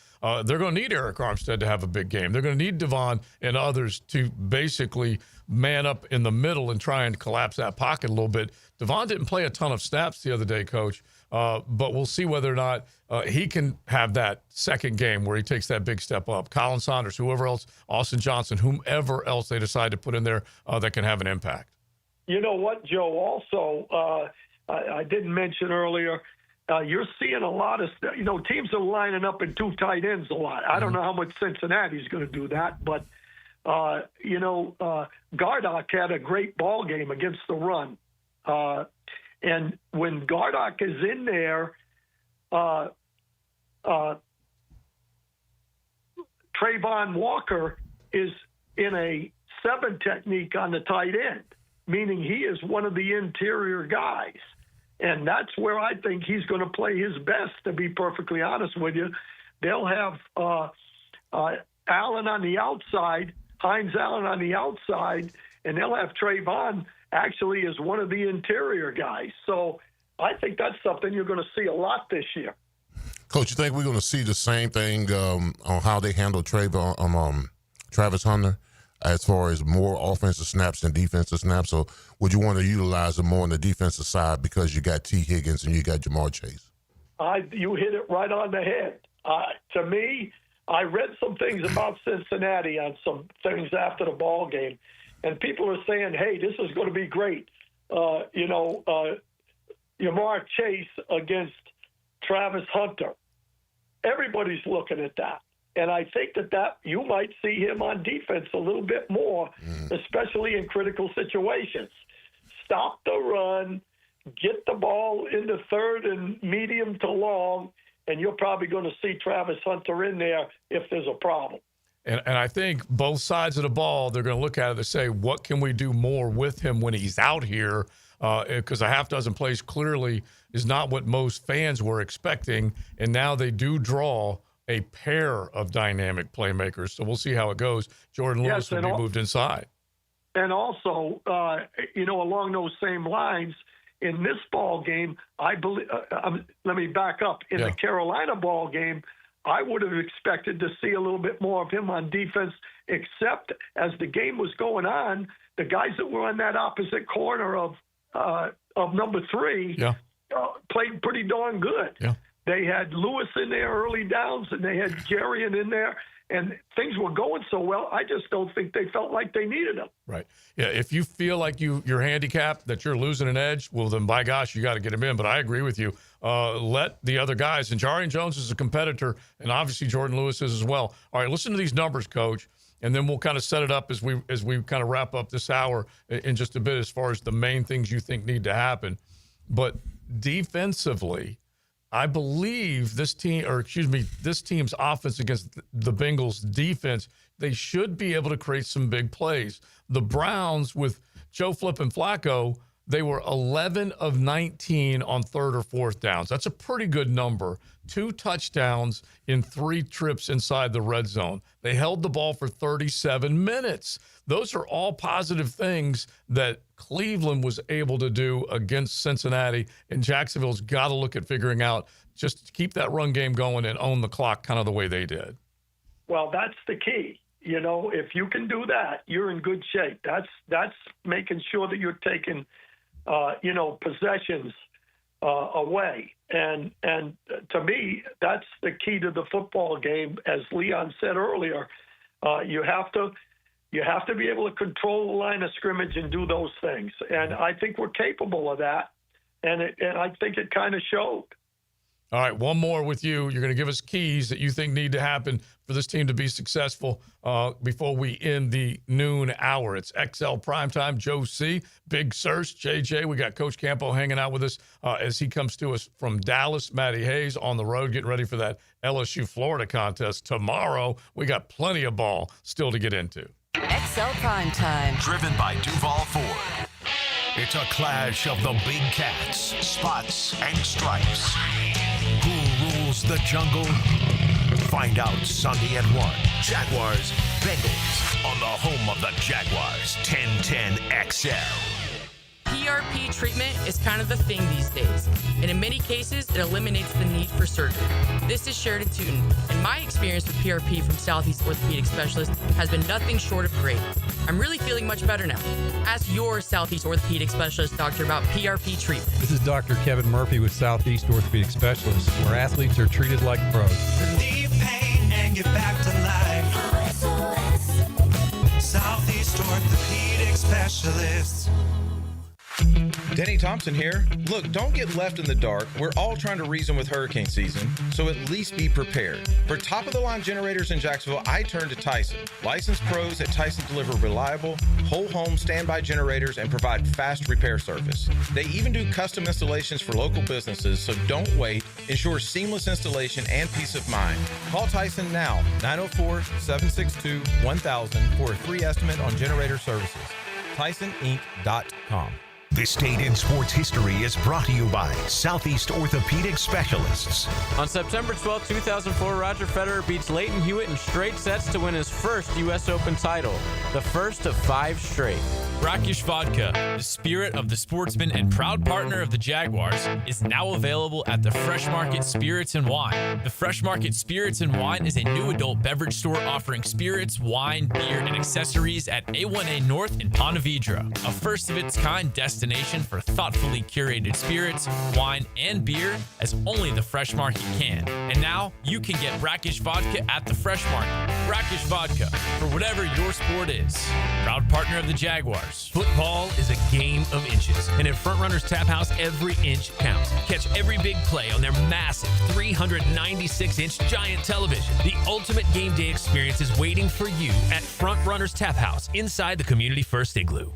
they're going to need Eric Armstead to have a big game. They're going to need Devon and others to basically man up in the middle and try and collapse that pocket a little bit. Devon didn't play a ton of snaps the other day, Coach, but we'll see whether or not he can have that second game where he takes that big step up. Colin Saunders, whoever else, Austin Johnson, whomever else they decide to put in there that can have an impact. You know what, Joe? Also, I didn't mention earlier, you're seeing a lot of teams are lining up in two tight ends a lot. I don't know how much Cincinnati's going to do that, but Gardock had a great ball game against the run. And when Gardock is in there, Trayvon Walker is in a 7 technique on the tight end, meaning he is one of the interior guys. And that's where I think he's going to play his best, to be perfectly honest with you. They'll have Allen on the outside, Hines Allen on the outside, and they'll have Trayvon actually as one of the interior guys. So I think that's something you're going to see a lot this year. Coach, you think we're going to see the same thing on how they handle Travis Hunter as far as more offensive snaps than defensive snaps? So would you want to utilize him more on the defensive side because you got T. Higgins and you got Jamar Chase? You hit it right on the head. To me, I read some things about Cincinnati on some things after the ball game, and people are saying, hey, this is going to be great. Jamar Chase against Travis Hunter. Everybody's looking at that. And I think that you might see him on defense a little bit more, especially in critical situations. Stop the run, get the ball into third and medium to long, and you're probably going to see Travis Hunter in there if there's a problem. And I think both sides of the ball, they're going to look at it and say, what can we do more with him when he's out here? Because a half dozen plays clearly is not what most fans were expecting. And now they do draw a pair of dynamic playmakers. So we'll see how it goes. Jordan Lewis will be moved inside. And also, along those same lines, in this ball game, I believe. Let me back up. In the Carolina ball game, I would have expected to see a little bit more of him on defense. Except as the game was going on, the guys that were on that opposite corner of number 3 played pretty darn good. Yeah. They had Lewis in there early downs, and they had Jarian in there. And things were going so well, I just don't think they felt like they needed him. Right. Yeah, if you feel like you're handicapped, that you're losing an edge, well, then by gosh, you got to get him in. But I agree with you. Let the other guys, and Jarian Jones is a competitor, and obviously Jordan Lewis is as well. All right, listen to these numbers, Coach, and then we'll kind of set it up as we kind of wrap up this hour in just a bit as far as the main things you think need to happen. But defensively, I believe this team's offense against the Bengals defense, they should be able to create some big plays. The Browns with Joe Flip and Flacco, they were 11 of 19 on third or fourth downs. That's a pretty good number. 2 touchdowns in 3 trips inside the red zone. They held the ball for 37 minutes. Those are all positive things that Cleveland was able to do against Cincinnati, and Jacksonville's got to look at figuring out just to keep that run game going and own the clock kind of the way they did. Well, that's the key. If you can do that, you're in good shape. That's making sure that you're taking, possessions away. And to me, that's the key to the football game. As Leon said earlier, you have to be able to control the line of scrimmage and do those things. And I think we're capable of that. And I think it kind of showed. All right, one more with you. You're going to give us keys that you think need to happen for this team to be successful before we end the noon hour. It's XL Primetime. Joe C., Big Search, JJ. We got Coach Campo hanging out with us as he comes to us from Dallas. Matty Hayes on the road getting ready for that LSU-Florida contest tomorrow. We got plenty of ball still to get into. XL Primetime. Driven by Duval Ford. It's a clash of the big cats, spots, and stripes. Who rules the jungle? Find out Sunday at 1. Jaguars, Bengals, on the home of the Jaguars, 1010 XL. PRP treatment is kind of the thing these days, and in many cases, it eliminates the need for surgery. This is Sheridan Tootin, and my experience with PRP from Southeast Orthopedic Specialist has been nothing short of great. I'm really feeling much better now. Ask your Southeast Orthopedic Specialist doctor about PRP treatment. This is Dr. Kevin Murphy with Southeast Orthopedic Specialists, where athletes are treated like pros. Relieve pain and get back to life. Southeast Orthopedic Specialists. Denny Thompson here. Look, don't get left in the dark. We're all trying to reason with hurricane season, so at least be prepared. For top-of-the-line generators in Jacksonville, I turn to Tyson. Licensed pros at Tyson deliver reliable, whole-home standby generators and provide fast repair service. They even do custom installations for local businesses, so don't wait. Ensure seamless installation and peace of mind. Call Tyson now, 904-762-1000 for a free estimate on generator services. TysonInc.com. This Date in Sports History is brought to you by Southeast Orthopedic Specialists. On September 12, 2004, Roger Federer beats Leighton Hewitt in straight sets to win his first U.S. Open title, the first of 5 straight. Brackish Vodka, the spirit of the sportsman and proud partner of the Jaguars, is now available at the Fresh Market Spirits and Wine. The Fresh Market Spirits and Wine is a new adult beverage store offering spirits, wine, beer, and accessories at A1A North in Ponte Vedra, a first-of-its-kind destination for thoughtfully curated spirits, wine, and beer as only the Fresh Market can. And now, you can get Brackish Vodka at the Fresh Market. Brackish Vodka, for whatever your sport is. Proud partner of the Jaguars. Jaguars. Football is a game of inches, and at Front Runners Tap House, every inch counts. Catch every big play on their massive 396-inch giant television. The ultimate game day experience is waiting for you at Front Runners Tap House inside the Community First Igloo.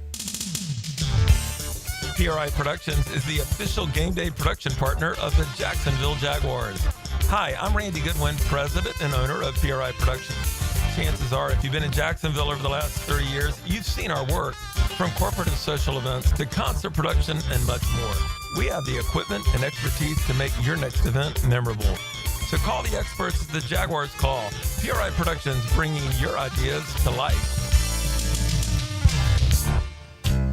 PRI Productions is the official game day production partner of the Jacksonville Jaguars. Hi, I'm Randy Goodwin, president and owner of PRI Productions. Chances are, if you've been in Jacksonville over the last 30 years, you've seen our work, from corporate and social events to concert production and much more. We have the equipment and expertise to make your next event memorable. So call the experts the Jaguars call. PRI Productions, bringing your ideas to life.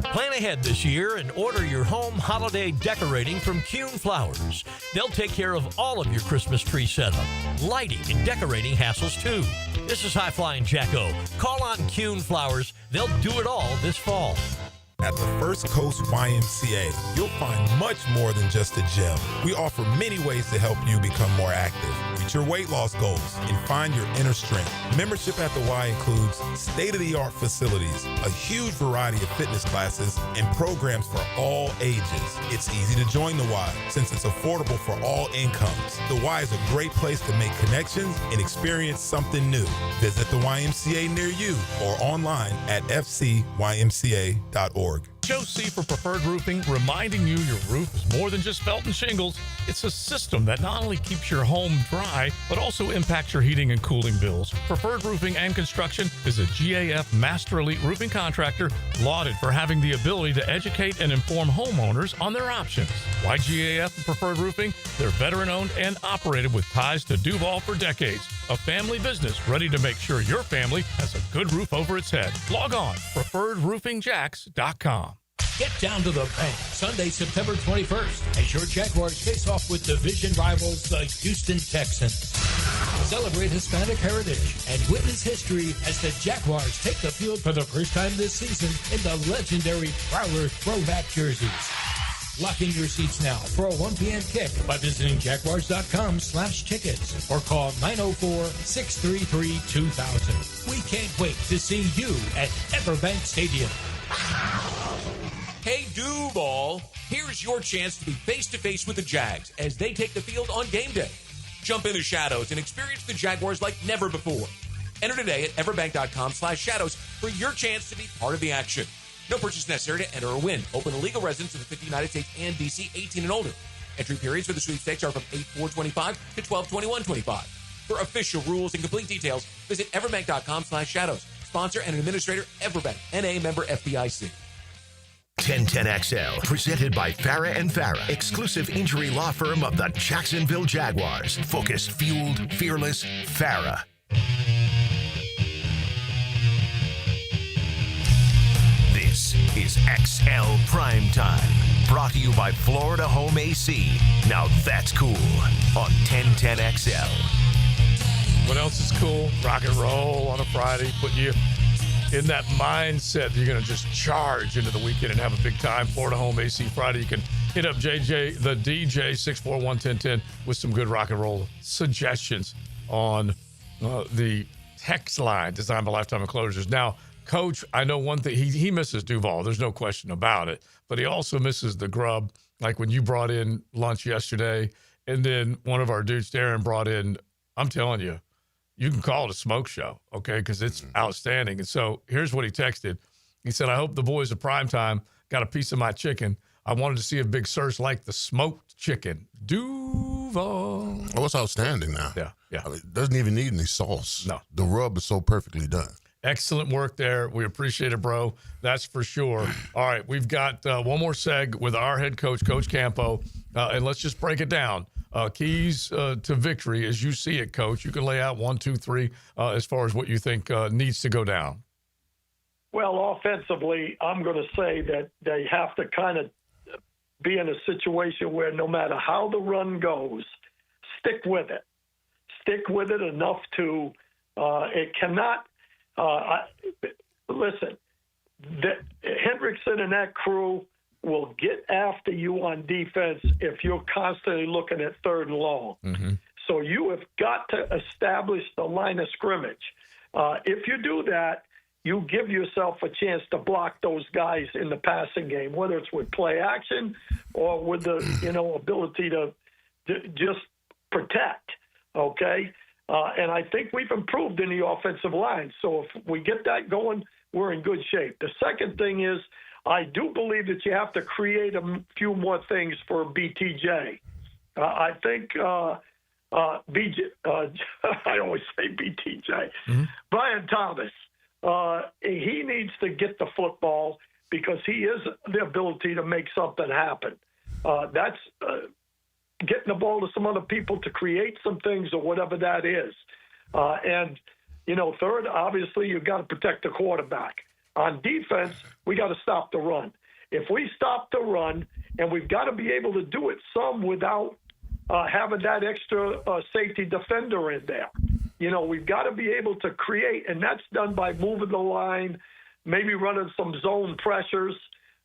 Plan ahead this year and order your home holiday decorating from Kuhn Flowers. They'll take care of all of your Christmas tree setup, lighting, and decorating hassles too. This is High Flying Jacko. Call on Kuhn Flowers. They'll do it all this fall. At the First Coast YMCA, you'll find much more than just a gym. We offer many ways to help you become more active, reach your weight loss goals, and find your inner strength. Membership at the Y includes state-of-the-art facilities, a huge variety of fitness classes, and programs for all ages. It's easy to join the Y since it's affordable for all incomes. The Y is a great place to make connections and experience something new. Visit the YMCA near you or online at fcymca.org. Joe C for Preferred Roofing, reminding you your roof is more than just felt and shingles. It's a system that not only keeps your home dry, but also impacts your heating and cooling bills. Preferred Roofing and Construction is a GAF Master Elite Roofing contractor lauded for having the ability to educate and inform homeowners on their options. Why GAF and Preferred Roofing? They're veteran-owned and operated with ties to Duval for decades. A family business ready to make sure your family has a good roof over its head. Log on, preferredroofingjax.com. Get down to the bank Sunday, September 21st, as your Jaguars face off with division rivals, the Houston Texans. Celebrate Hispanic heritage and witness history as the Jaguars take the field for the first time this season in the legendary Prowler throwback jerseys. Lock in your seats now for a 1 p.m. kick by visiting jaguars.com/tickets or call 904-633-2000. We can't wait to see you at Everbank Stadium. Hey, Duval, here's your chance to be face-to-face with the Jags as they take the field on game day. Jump in the shadows and experience the Jaguars like never before. Enter today at everbank.com/shadows for your chance to be part of the action. No purchase necessary to enter or win. Open to legal residents of the 50 United States and D.C., 18 and older. Entry periods for the sweepstakes are from 8/4/25 to 12/21/25. For official rules and complete details, visit everbank.com/shadows. Sponsor and administrator, Everbank, N.A. member FDIC. 1010XL, presented by Farah and Farah, exclusive injury law firm of the Jacksonville Jaguars. Focused, fueled, fearless, Farah. This is XL Primetime, brought to you by Florida Home AC. Now that's cool on 1010XL. What else is cool? Rock and roll on a Friday, put you in that mindset that you're going to just charge into the weekend and have a big time. Florida Home AC Friday. You can hit up JJ, the DJ, 641-1010 with some good rock and roll suggestions on the text line designed by Lifetime Enclosures. Now, Coach, I know one thing. He misses Duval. There's no question about it. But he also misses the grub, like when you brought in lunch yesterday, and then one of our dudes, Darren, brought in, I'm telling you, you can call it a smoke show, okay, because it's outstanding. And so here's what he texted. He said, I hope the boys at Primetime got a piece of my chicken. I wanted to see if Big Sur's like the smoked chicken. Duval. Oh, it's outstanding now. Yeah. I mean, it doesn't even need any sauce. No. The rub is so perfectly done. Excellent work there. We appreciate it, bro. That's for sure. All right, we've got one more seg with our head coach, Coach Campo, and let's just break it down. Keys to victory, as you see it, Coach. You can lay out 1, 2, 3 as far as what you think needs to go down. Well, offensively, I'm going to say that they have to kind of be in a situation where no matter how the run goes, stick with it. Stick with it enough to it cannot listen, Hendrickson and that crew will get after you on defense if you're constantly looking at 3rd and long. Mm-hmm. So you have got to establish the line of scrimmage. If you do that, you give yourself a chance to block those guys in the passing game, whether it's with play action or with the ability to just protect. Okay, and I think we've improved in the offensive line. So if we get that going, we're in good shape. The second thing is, I do believe that you have to create a few more things for BTJ. I think BJ. I always say BTJ. Mm-hmm. Brian Thomas. He needs to get the football because he is the ability to make something happen. That's getting the ball to some other people to create some things or whatever that is. And third, obviously, you've got to protect the quarterback. On defense, we got to stop the run. If we stop the run, and we've got to be able to do it some without having that extra safety defender in there. We've got to be able to create, and that's done by moving the line, maybe running some zone pressures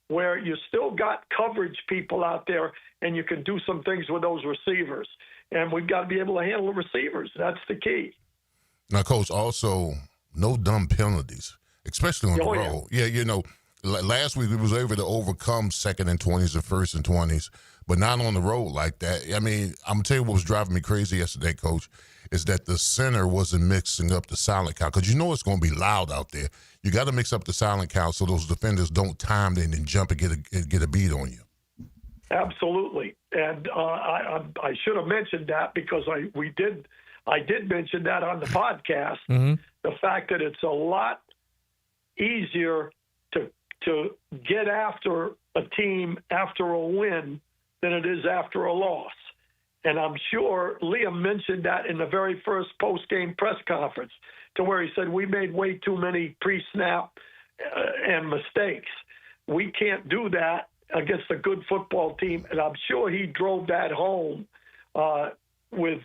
where you still got coverage people out there, and you can do some things with those receivers. And we've got to be able to handle the receivers. That's the key. Now, Coach, also no dumb penalties, especially on the road. Yeah, last week we was able to overcome 2nd and 20s and 1st and 20s, but not on the road like that. I mean, I'm going to tell you what was driving me crazy yesterday, Coach, is that the center wasn't mixing up the silent count because it's going to be loud out there. You got to mix up the silent count so those defenders don't time and then jump and get a beat on you. Absolutely, and I should have mentioned that because I did mention that on the podcast. Mm-hmm. The fact that it's a lot easier to get after a team after a win than it is after a loss. And I'm sure Liam mentioned that in the very first post-game press conference to where he said we made way too many pre-snap and mistakes. We can't do that against a good football team. And I'm sure he drove that home with,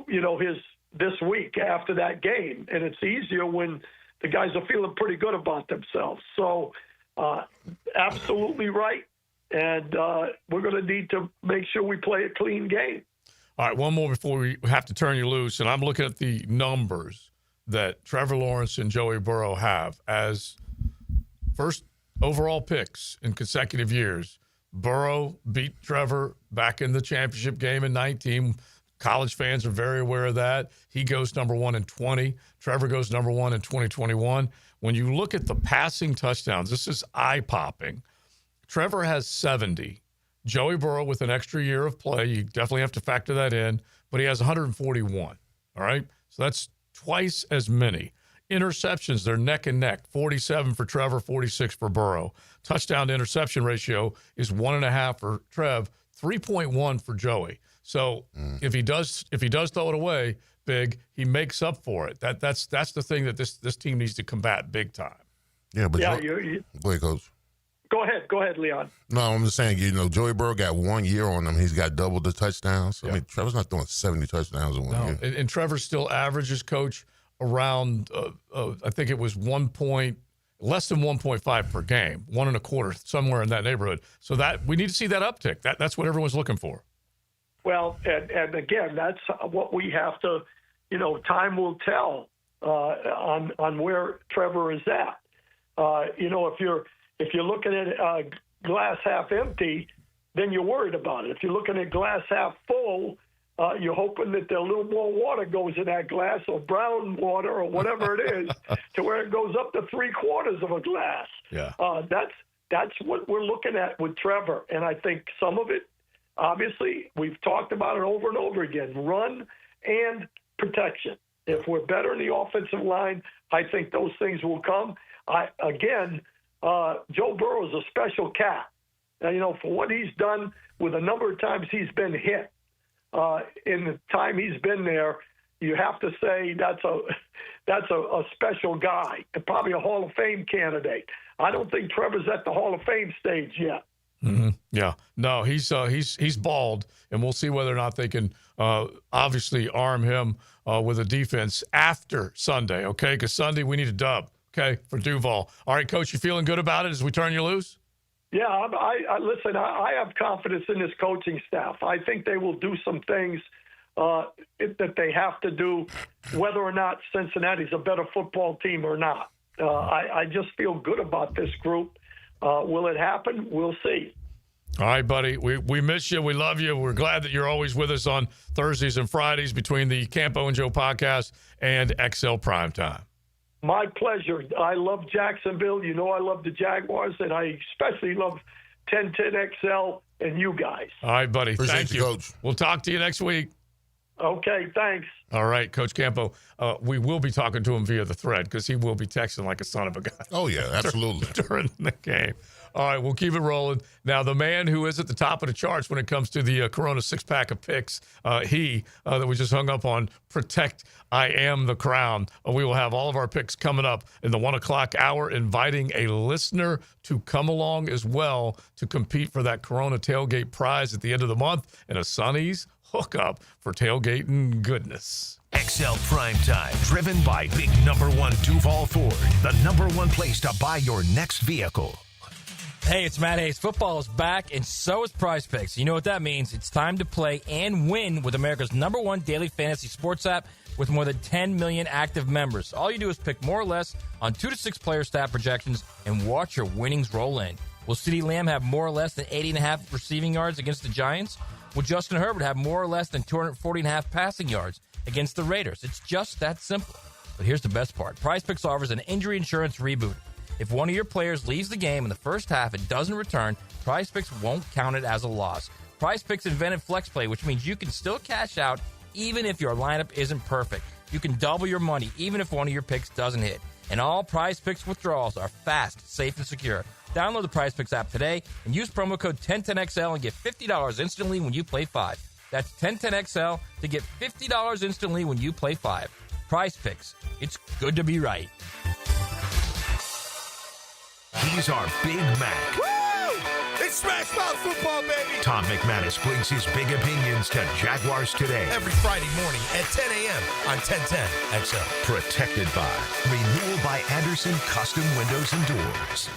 his this week after that game. And it's easier when the guys are feeling pretty good about themselves. So absolutely right. And we're going to need to make sure we play a clean game. All right, one more before we have to turn you loose. And I'm looking at the numbers that Trevor Lawrence and Joey Burrow have as first overall picks in consecutive years. Burrow beat Trevor back in the championship game in 19. College fans are very aware of that. He goes number 1 in 20. Trevor goes number 1 in 2021. When you look at the passing touchdowns, this is eye-popping. Trevor has 70. Joey Burrow with an extra year of play, you definitely have to factor that in, but he has 141, all right? So that's twice as many. Interceptions, they're neck and neck, 47 for Trevor, 46 for Burrow. Touchdown to interception ratio is 1.5 for Trev, 3.1 for Joey. So if he does throw it away big, he makes up for it. That's the thing that this team needs to combat big time. Yeah, but go ahead, Coach. Go ahead, Leon. No, I'm just saying, Joey Burrow got 1 year on him. He's got double the touchdowns. I mean, Trevor's not throwing 70 touchdowns in 1 year. And Trevor still averages, Coach, around, I think it was less than 1.5 per game, 1.25, somewhere in that neighborhood. So that we need to see that uptick. That's what everyone's looking for. Well, and again, that's what we have to, time will tell on where Trevor is at. If you're looking at glass half empty, then you're worried about it. If you're looking at glass half full, you're hoping that a little more water goes in that glass, or brown water, or whatever it is, to where it goes up to 3/4 of a glass. Yeah. That's what we're looking at with Trevor, and I think some of it, obviously, we've talked about it over and over again: run and protection. If we're better in the offensive line, I think those things will come. Joe Burrow is a special cat. Now, for what he's done with a number of times he's been hit in the time he's been there, you have to say that's a special guy and probably a Hall of Fame candidate. I don't think Trevor's at the Hall of Fame stage yet. Mm-hmm. Yeah, no, he's bald, and we'll see whether or not they can obviously arm him with a defense after Sunday. Okay, because Sunday we need a dub. Okay, for Duval. All right, Coach, you feeling good about it as we turn you loose? Yeah, listen, I have confidence in this coaching staff. I think they will do some things that they have to do, whether or not Cincinnati's a better football team or not. I just feel good about this group. Will it happen? We'll see. All right, buddy. We miss you. We love you. We're glad that you're always with us on Thursdays and Fridays between the Campo and Joe podcast and XL Primetime. My pleasure. I love Jacksonville. You know I love the Jaguars, and I especially love 1010XL and you guys. All right, buddy. Thank you. Coach. We'll talk to you next week. Okay, thanks. All right, Coach Campo. We will be talking to him via the thread because he will be texting like a son of a gun. Oh, yeah, absolutely. during the game. All right, we'll keep it rolling. Now, the man who is at the top of the charts when it comes to the Corona six-pack of picks, that we just hung up on, Protect I Am the Crown. We will have all of our picks coming up in the 1 o'clock hour, inviting a listener to come along as well to compete for that Corona tailgate prize at the end of the month and a Sonny's hookup for tailgating goodness. XL Primetime, driven by Big Number 1 Duval Ford, the number one place to buy your next vehicle. Hey, it's Matt Hayes. Football is back, and so is Prize Picks. You know what that means. It's time to play and win with America's number one daily fantasy sports app with more than 10 million active members. All you do is pick more or less on 2 to 6 player stat projections and watch your winnings roll in. Will CeeDee Lamb have more or less than 80.5 receiving yards against the Giants? Will Justin Herbert have more or less than 240.5 passing yards against the Raiders? It's just that simple. But here's the best part. Prize Picks offers an injury insurance reboot. If one of your players leaves the game in the first half and doesn't return, Prize Picks won't count it as a loss. Prize Picks invented Flex Play, which means you can still cash out even if your lineup isn't perfect. You can double your money even if one of your picks doesn't hit. And all Prize Picks withdrawals are fast, safe, and secure. Download the Prize Picks app today and use promo code 1010XL and get $50 instantly when you play 5. That's 1010XL to get $50 instantly when you play 5. Prize Picks. It's good to be right. He's our Big Mac. Woo! It's Smash Mouth football, baby! Tom McManus brings his big opinions to Jaguars Today. Every Friday morning at 10 a.m. on 1010 XL. Protected by Renewal by Anderson Custom Windows and Doors.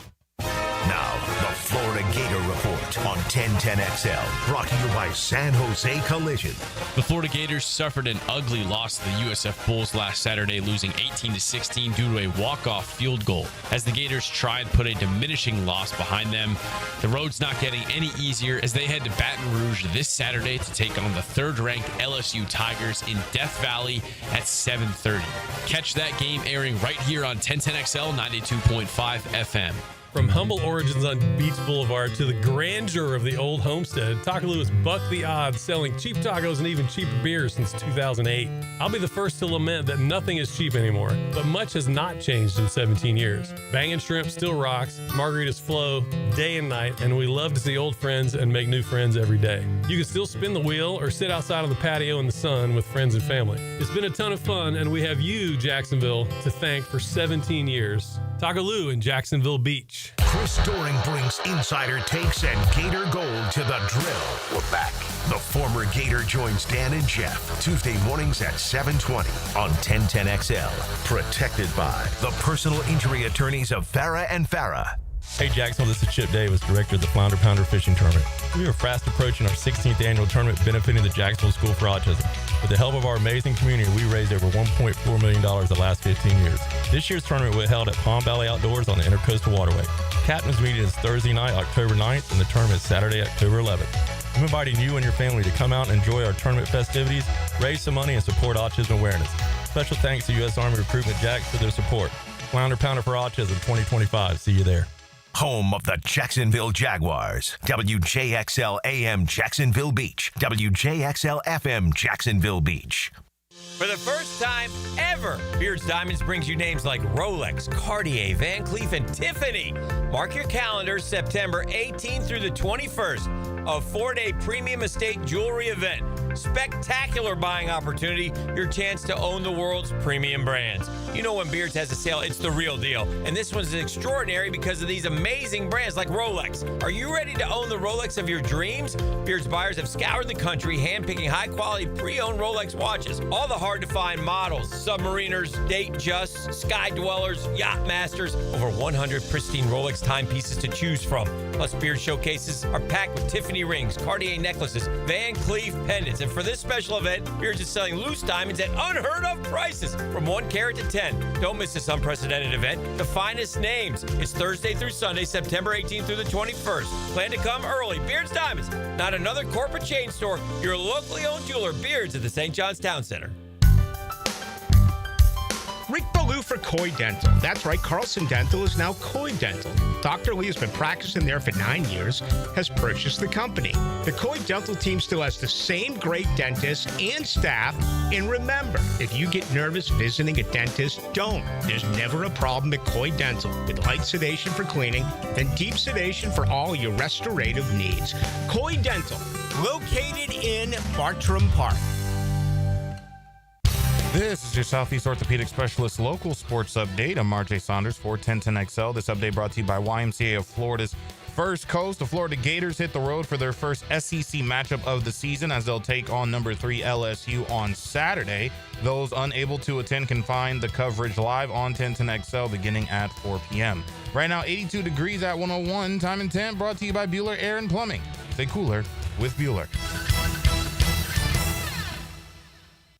Now, the Florida Gator Report on 1010XL, brought to you by San Jose Collision. The Florida Gators suffered an ugly loss to the USF Bulls last Saturday, losing 18-16 due to a walk-off field goal. As the Gators try and put a diminishing loss behind them, the road's not getting any easier as they head to Baton Rouge this Saturday to take on the third-ranked LSU Tigers in Death Valley at 7:30. Catch that game airing right here on 1010XL 92.5 FM. From humble origins on Beach Boulevard to the grandeur of the old homestead, Takaloo has bucked the odds, selling cheap tacos and even cheaper beers since 2008. I'll be the first to lament that nothing is cheap anymore, but much has not changed in 17 years. Bangin' Shrimp still rocks, margaritas flow day and night, and we love to see old friends and make new friends every day. You can still spin the wheel or sit outside on the patio in the sun with friends and family. It's been a ton of fun, and we have you, Jacksonville, to thank for 17 years. Takaloo in Jacksonville Beach. Chris Doring brings insider takes and Gator gold to the drill. We're back. The former Gator joins Dan and Jeff Tuesday mornings at 7:20 on 1010XL. Protected by the personal injury attorneys of Farah and Farah. Hey Jacksonville, this is Chip Davis, director of the Flounder Pounder Fishing Tournament. We are fast approaching our 16th annual tournament benefiting the Jacksonville School for Autism. With the help of our amazing community, we raised over $1.4 million the last 15 years. This year's tournament will be held at Palm Valley Outdoors on the Intercoastal Waterway. Captain's meeting is Thursday night, October 9th, and the tournament is Saturday, October 11th. I'm inviting you and your family to come out and enjoy our tournament festivities, raise some money, and support autism awareness. Special thanks to U.S. Army Recruitment Jacks for their support. Flounder Pounder for Autism 2025. See you there. Home of the Jacksonville Jaguars. WJXL AM Jacksonville Beach. WJXL FM Jacksonville Beach. For the first time ever, Beard's Diamonds brings you names like Rolex, Cartier, Van Cleef, and Tiffany. Mark your calendars, September 18th through the 21st, a 4-day premium estate jewelry event. Spectacular buying opportunity, your chance to own the world's premium brands. You know when Beards has a sale, it's the real deal. And this one's extraordinary because of these amazing brands like Rolex. Are you ready to own the Rolex of your dreams? Beards buyers have scoured the country, handpicking high-quality pre-owned Rolex watches. All the hard-to-find models, Submariners, Datejusts, Sky Dwellers, Yacht Masters, over 100 pristine Rolex timepieces to choose from. Plus, Beard showcases are packed with Tiffany rings, Cartier necklaces, Van Cleef pendants, And for this special event, Beards is selling loose diamonds at unheard of prices from 1 carat to 10. Don't miss this unprecedented event. The finest names. It's Thursday through Sunday, September 18th through the 21st. Plan to come early. Beards Diamonds, not another corporate chain store. Your locally owned jeweler, Beards at the St. John's Town Center. Rick Ballou for Coy Dental. That's right, Carlson Dental is now Coy Dental. Dr. Lee has been practicing there for 9 years, has purchased the company. The Coy Dental team still has the same great dentist and staff. And remember, if you get nervous visiting a dentist, don't. There's never a problem at Coy Dental with light sedation for cleaning and deep sedation for all your restorative needs. Coy Dental, located in Bartram Park. This is your Southeast Orthopedic Specialist local sports update. I'm RJ Saunders for 1010XL. This update brought to you by YMCA of Florida's First Coast. The Florida Gators hit the road for their first SEC matchup of the season as they'll take on number 3 LSU on Saturday. Those unable to attend can find the coverage live on 1010XL beginning at 4 p.m. Right now, 82 degrees at 101. Time and temp brought to you by Bueller Air and Plumbing. Stay cooler with Bueller.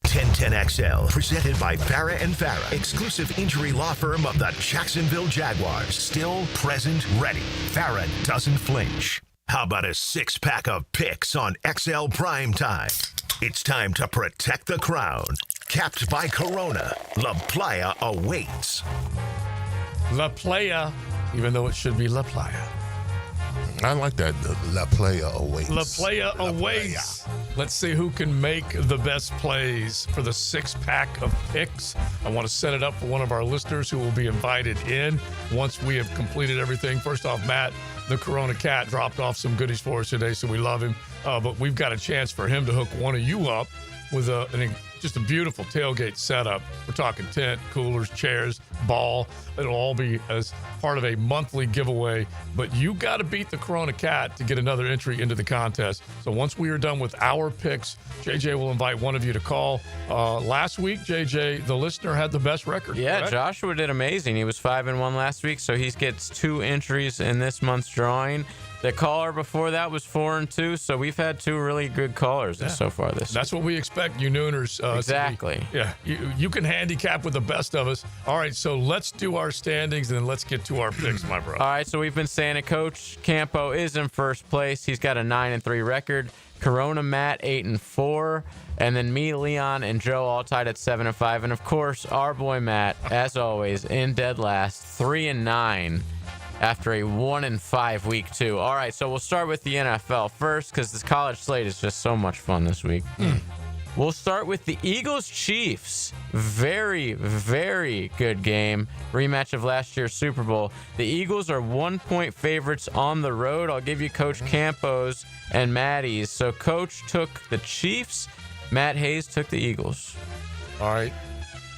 1010XL, presented by Farah & Farah, exclusive injury law firm of the Jacksonville Jaguars. Still, present, ready. Farah doesn't flinch. How about a 6-pack of picks on XL Primetime? It's time to protect the crown. Capped by Corona, La Playa awaits. La Playa, even though it should be La Playa. I like that. La Playa awaits. La Playa awaits. Let's see who can make the best plays for the 6-pack of picks. I want to set it up for one of our listeners who will be invited in once we have completed everything. First off, Matt, the Corona Cat, dropped off some goodies for us today, so we love him. But we've got a chance for him to hook one of you up with just a beautiful tailgate setup. We're talking tent, coolers, chairs, ball. It'll all be as part of a monthly giveaway. But you got to beat the Corona Cat to get another entry into the contest. So once we are done with our picks, JJ will invite one of you to call. Last week, JJ, the listener, had the best record. Yeah, correct? Joshua did amazing. He was 5-1 last week, so he gets 2 entries in this month's drawing. The caller before that was 4-2, so we've had 2 really good callers so far this That's what we expect, you Nooners. Exactly. You can handicap with the best of us. All right, so let's do our standings, and then let's get to our picks, my brother. All right, so we've been saying it. Coach Campo is in first place. He's got a 9-3 record. Corona Matt 8-4, and then me, Leon, and Joe all tied at 7-5, and of course our boy Matt, as always, in dead last, 3-9. After a 1-5 week 2. All right, so we'll start with the NFL first because this college slate is just so much fun this week. We'll start with the Eagles-Chiefs. Very, very good game. Rematch of last year's Super Bowl. The Eagles are 1-point favorites on the road. I'll give you Coach Campo's and Maddie's. So Coach took the Chiefs. Matt Hayes took the Eagles. All right.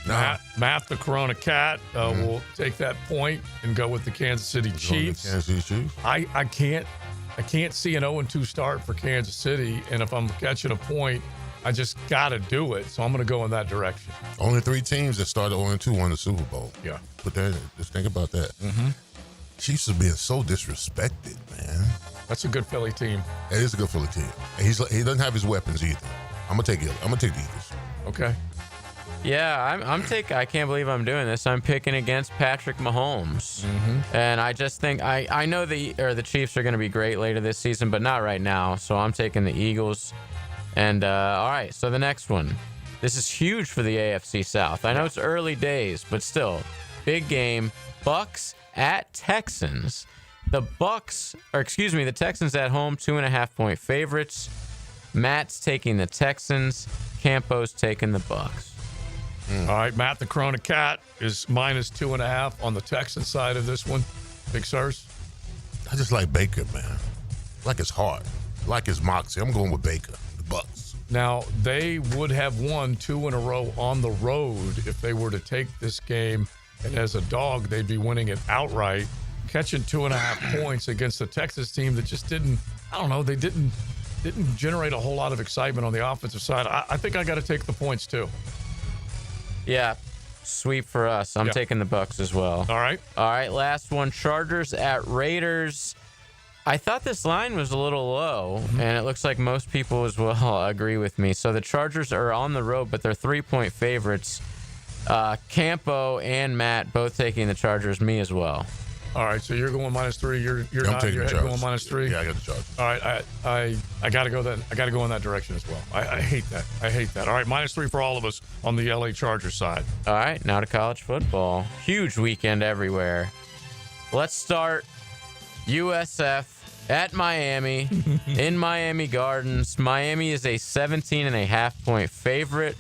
Matt, the Corona Cat, will take that point and go with the Kansas City Chiefs. I can't see an 0-2 start for Kansas City, and if I'm catching a point, I just got to do it. So I'm going to go in that direction. Only 3 teams that started 0-2 won the Super Bowl. Yeah. But just think about that. Chiefs are being so disrespected, man. That's a good Philly team. It is a good Philly team. And he doesn't have his weapons either. I'm gonna take the Eagles. Okay. Yeah, I can't believe I'm doing this. I'm picking against Patrick Mahomes. And I just think I know the Chiefs are going to be great later this season, but not right now. So I'm taking the Eagles. And all right, so the next one. This is huge for the AFC South. I know it's early days, but still, big game. Bucks at Texans. The Texans at home, 2.5-point favorites. Matt's taking the Texans. Campo's taking the Bucks. All right, Matt, the Corona Cat is -2.5 on the Texan side of this one. Big Sirs? I just like Baker, man. Like his heart. Like his moxie. I'm going with Baker, the Bucks. Now, they would have won 2 in a row on the road if they were to take this game. And as a dog, they'd be winning it outright. Catching 2.5 points against the Texas team that just didn't generate a whole lot of excitement on the offensive side. I think I got to take the points, too. Yeah, sweep for us. I'm taking the Bucks as well. All right. Last one, Chargers at Raiders. I thought this line was a little low, and it looks like most people as well agree with me. So the Chargers are on the road, but they're 3-point favorites. Campo and Matt both taking the Chargers, me as well. All right, so you're going -3. You're not. You're going -3. Yeah, I got the Chargers. All right, I got to go that. I got to go in that direction as well. I hate that. I hate that. All right, -3 for all of us on the LA Chargers side. All right, now to college football. Huge weekend everywhere. Let's start USF at Miami in Miami Gardens. Miami is a 17.5-point favorite.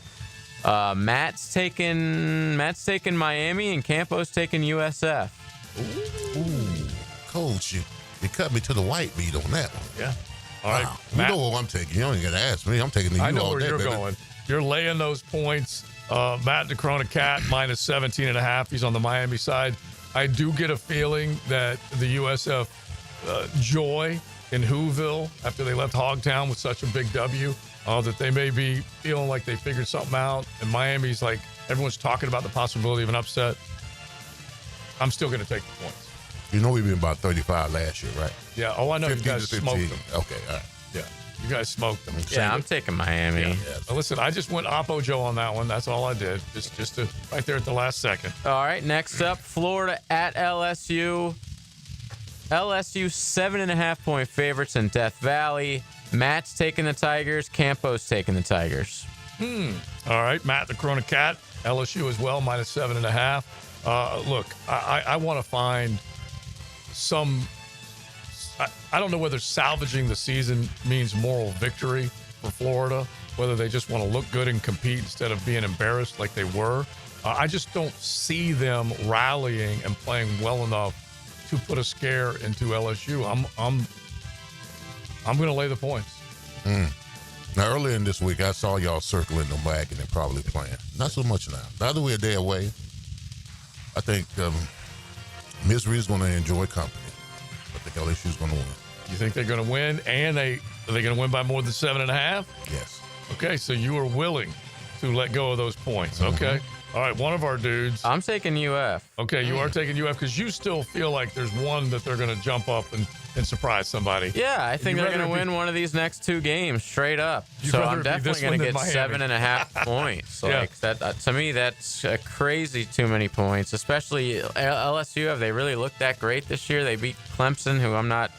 Matt's taking Miami, and Campo's taking USF. Ooh, Coach, you cut me to the white meat on that one. Yeah. All right. Wow. You know what I'm taking. You don't even got to ask me. I'm taking the U all day, I know where you're baby. going. You're laying those points. Matt DeCrona Cat -17.5. He's on the Miami side. I do get a feeling that the USF joy in Whoville after they left Hogtown with such a big W, that they may be feeling like they figured something out. And Miami's like, everyone's talking about the possibility of an upset. I'm still going to take the points. You know we've been about 35 last year, right? Yeah. Oh, I know you guys smoked them. Okay, all right. Yeah. You guys smoked them. Yeah, I'm taking Miami. Yeah. Well, listen, I just went Oppo Joe on that one. That's all I did. Just to right there at the last second. All right, next up, Florida at LSU. LSU 7.5-point favorites in Death Valley. Matt's taking the Tigers. Campo's taking the Tigers. All right, Matt the Corona Cat, LSU as well, -7.5. Look, I want to find some. I don't know whether salvaging the season means moral victory for Florida, whether they just want to look good and compete instead of being embarrassed like they were. I just don't see them rallying and playing well enough to put a scare into LSU. I'm going to lay the points. Now, earlier in this week, I saw y'all circling the wagon and probably playing. Not so much now. Now that we're a day away, I think Misery is going to enjoy company. I think LSU's going to win. You think they're going to win, and are they going to win by more than 7.5? Yes. Okay, so you are willing to let go of those points. Okay. All right, one of our dudes. I'm taking UF. Okay, you are taking UF because you still feel like there's one that they're going to jump up and surprise somebody. Yeah, I think they're going to win one of these next two games straight up. So I'm definitely going to get 7.5 points. Like that to me, that's crazy too many points. Especially LSU. Have they really looked that great this year? They beat Clemson, who I'm not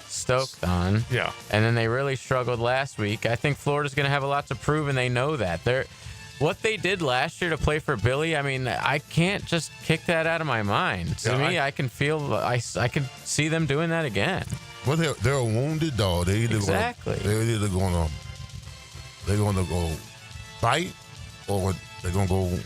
stoked on. Yeah. And then they really struggled last week. I think Florida's going to have a lot to prove, and they know that. What they did last year to play for Billy, I mean, I can't just kick that out of my mind. To me, I can feel, I can see them doing that again. Well, they're a wounded dog. They're either going to go fight or they're going to go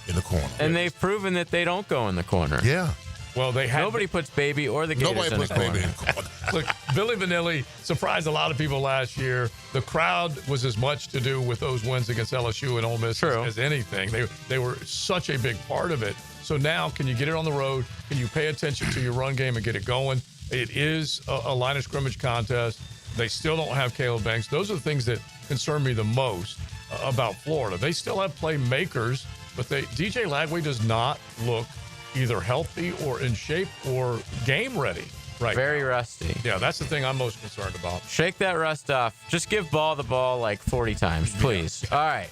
in the corner. And they've proven that they don't go in the corner. Yeah. Well, nobody puts Baby or the Gators in the corner. Baby in the corner. Look, Billy Vanilli surprised a lot of people last year. The crowd was as much to do with those wins against LSU and Ole Miss as anything. They were such a big part of it. So now, can you get it on the road? Can you pay attention to your run game and get it going? It is a line of scrimmage contest. They still don't have Caleb Banks. Those are the things that concern me the most about Florida. They still have playmakers, but DJ Lagway does not look either healthy or in shape or game ready Very rusty. Yeah, that's the thing I'm most concerned about. Shake that rust off. Just give Ball the ball like 40 times, please. Yeah. All right.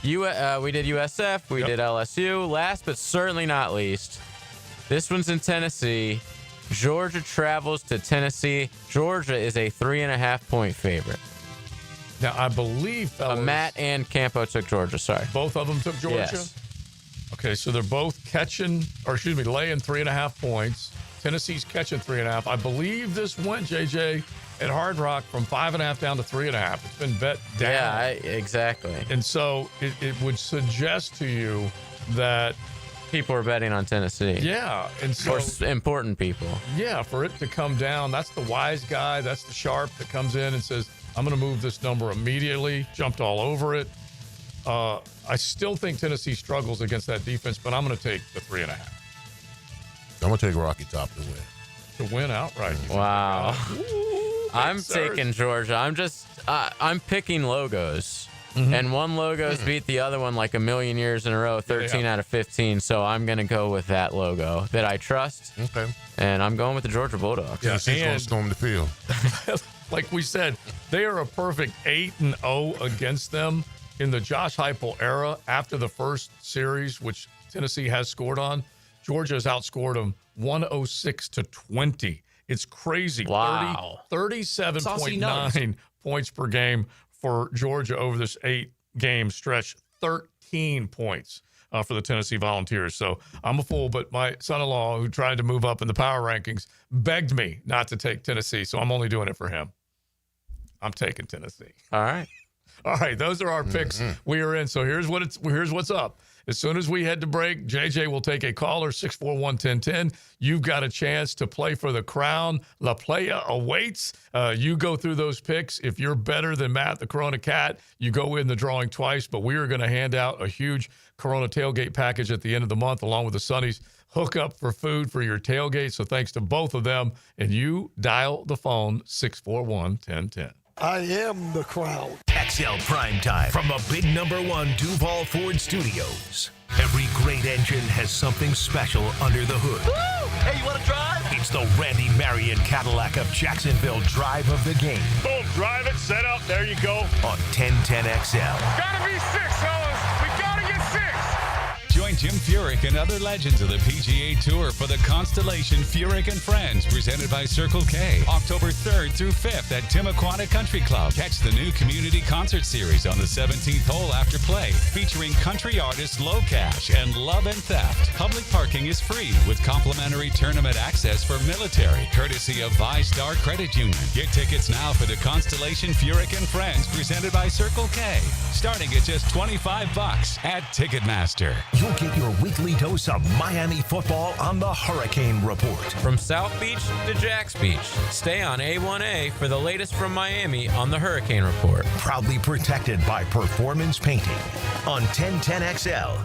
We did USF. We did LSU. Last but certainly not least, this one's in Tennessee. Georgia travels to Tennessee. Georgia is a 3.5-point favorite. Now, I believe, fellas, Matt and Campo took Georgia. Sorry. Both of them took Georgia? Yes. Okay, so they're both laying 3.5 points. Tennessee's catching 3.5. I believe this went, JJ, at Hard Rock from 5.5 down to 3.5. It's been bet down. Yeah, exactly. And so it would suggest to you that people are betting on Tennessee. Yeah, and so or important people. Yeah, for it to come down, that's the wise guy, that's the sharp that comes in and says, "I'm going to move this number immediately." Jumped all over it. I still think Tennessee struggles against that defense, but I'm going to take the 3.5. I'm going to take Rocky Top to win. To win outright. Wow. I'm taking Georgia. I'm picking logos. and one logo's beat the other one like a million years in a row, 13 out of 15. So I'm going to go with that logo that I trust. Okay. And I'm going with the Georgia Bulldogs. Yeah, she's going to storm the field. Like we said, they are a perfect 8-0 against them in the Josh Heupel era after the first series, which Tennessee has scored on. Georgia has outscored them 106-20. It's crazy. Wow. 37.9 points per game for Georgia over this 8-game stretch. 13 points for the Tennessee Volunteers. So I'm a fool, but my son-in-law, who tried to move up in the power rankings, begged me not to take Tennessee. So I'm only doing it for him. I'm taking Tennessee. All right. All right, those are our picks we are in. So here's what's up. As soon as we head to break, JJ will take a caller, 641-1010. You've got a chance to play for the crown. La Playa awaits. You go through those picks. If you're better than Matt, the Corona Cat, you go in the drawing twice. But we are going to hand out a huge Corona tailgate package at the end of the month, along with the Sonny's hookup for food for your tailgate. So thanks to both of them. And you dial the phone, 641-1010. I am the crowd. XL Primetime from the big #1 Duval Ford Studios. Every great engine has something special under the hood. Woo! Hey, you want to drive? It's the Randy Marion Cadillac of Jacksonville drive of the game. Boom, drive it, set up, there you go. On 1010XL. Gotta be 6, fellas. We gotta get 6. Join Jim Furyk and other legends of the PGA Tour for the Constellation Furyk and Friends, presented by Circle K, October 3rd through 5th at Timuquana Country Club. Catch the new community concert series on the 17th hole after play, featuring country artists Low Cash and Love and Theft. Public parking is free with complimentary tournament access for military, courtesy of ViStar Credit Union. Get tickets now for the Constellation Furyk and Friends, presented by Circle K, starting at just $25 at Ticketmaster. You'll get your weekly dose of Miami football on the Hurricane Report. From South Beach to Jax Beach, stay on A1A for the latest from Miami on the Hurricane Report. Proudly protected by Performance Painting on 1010XL.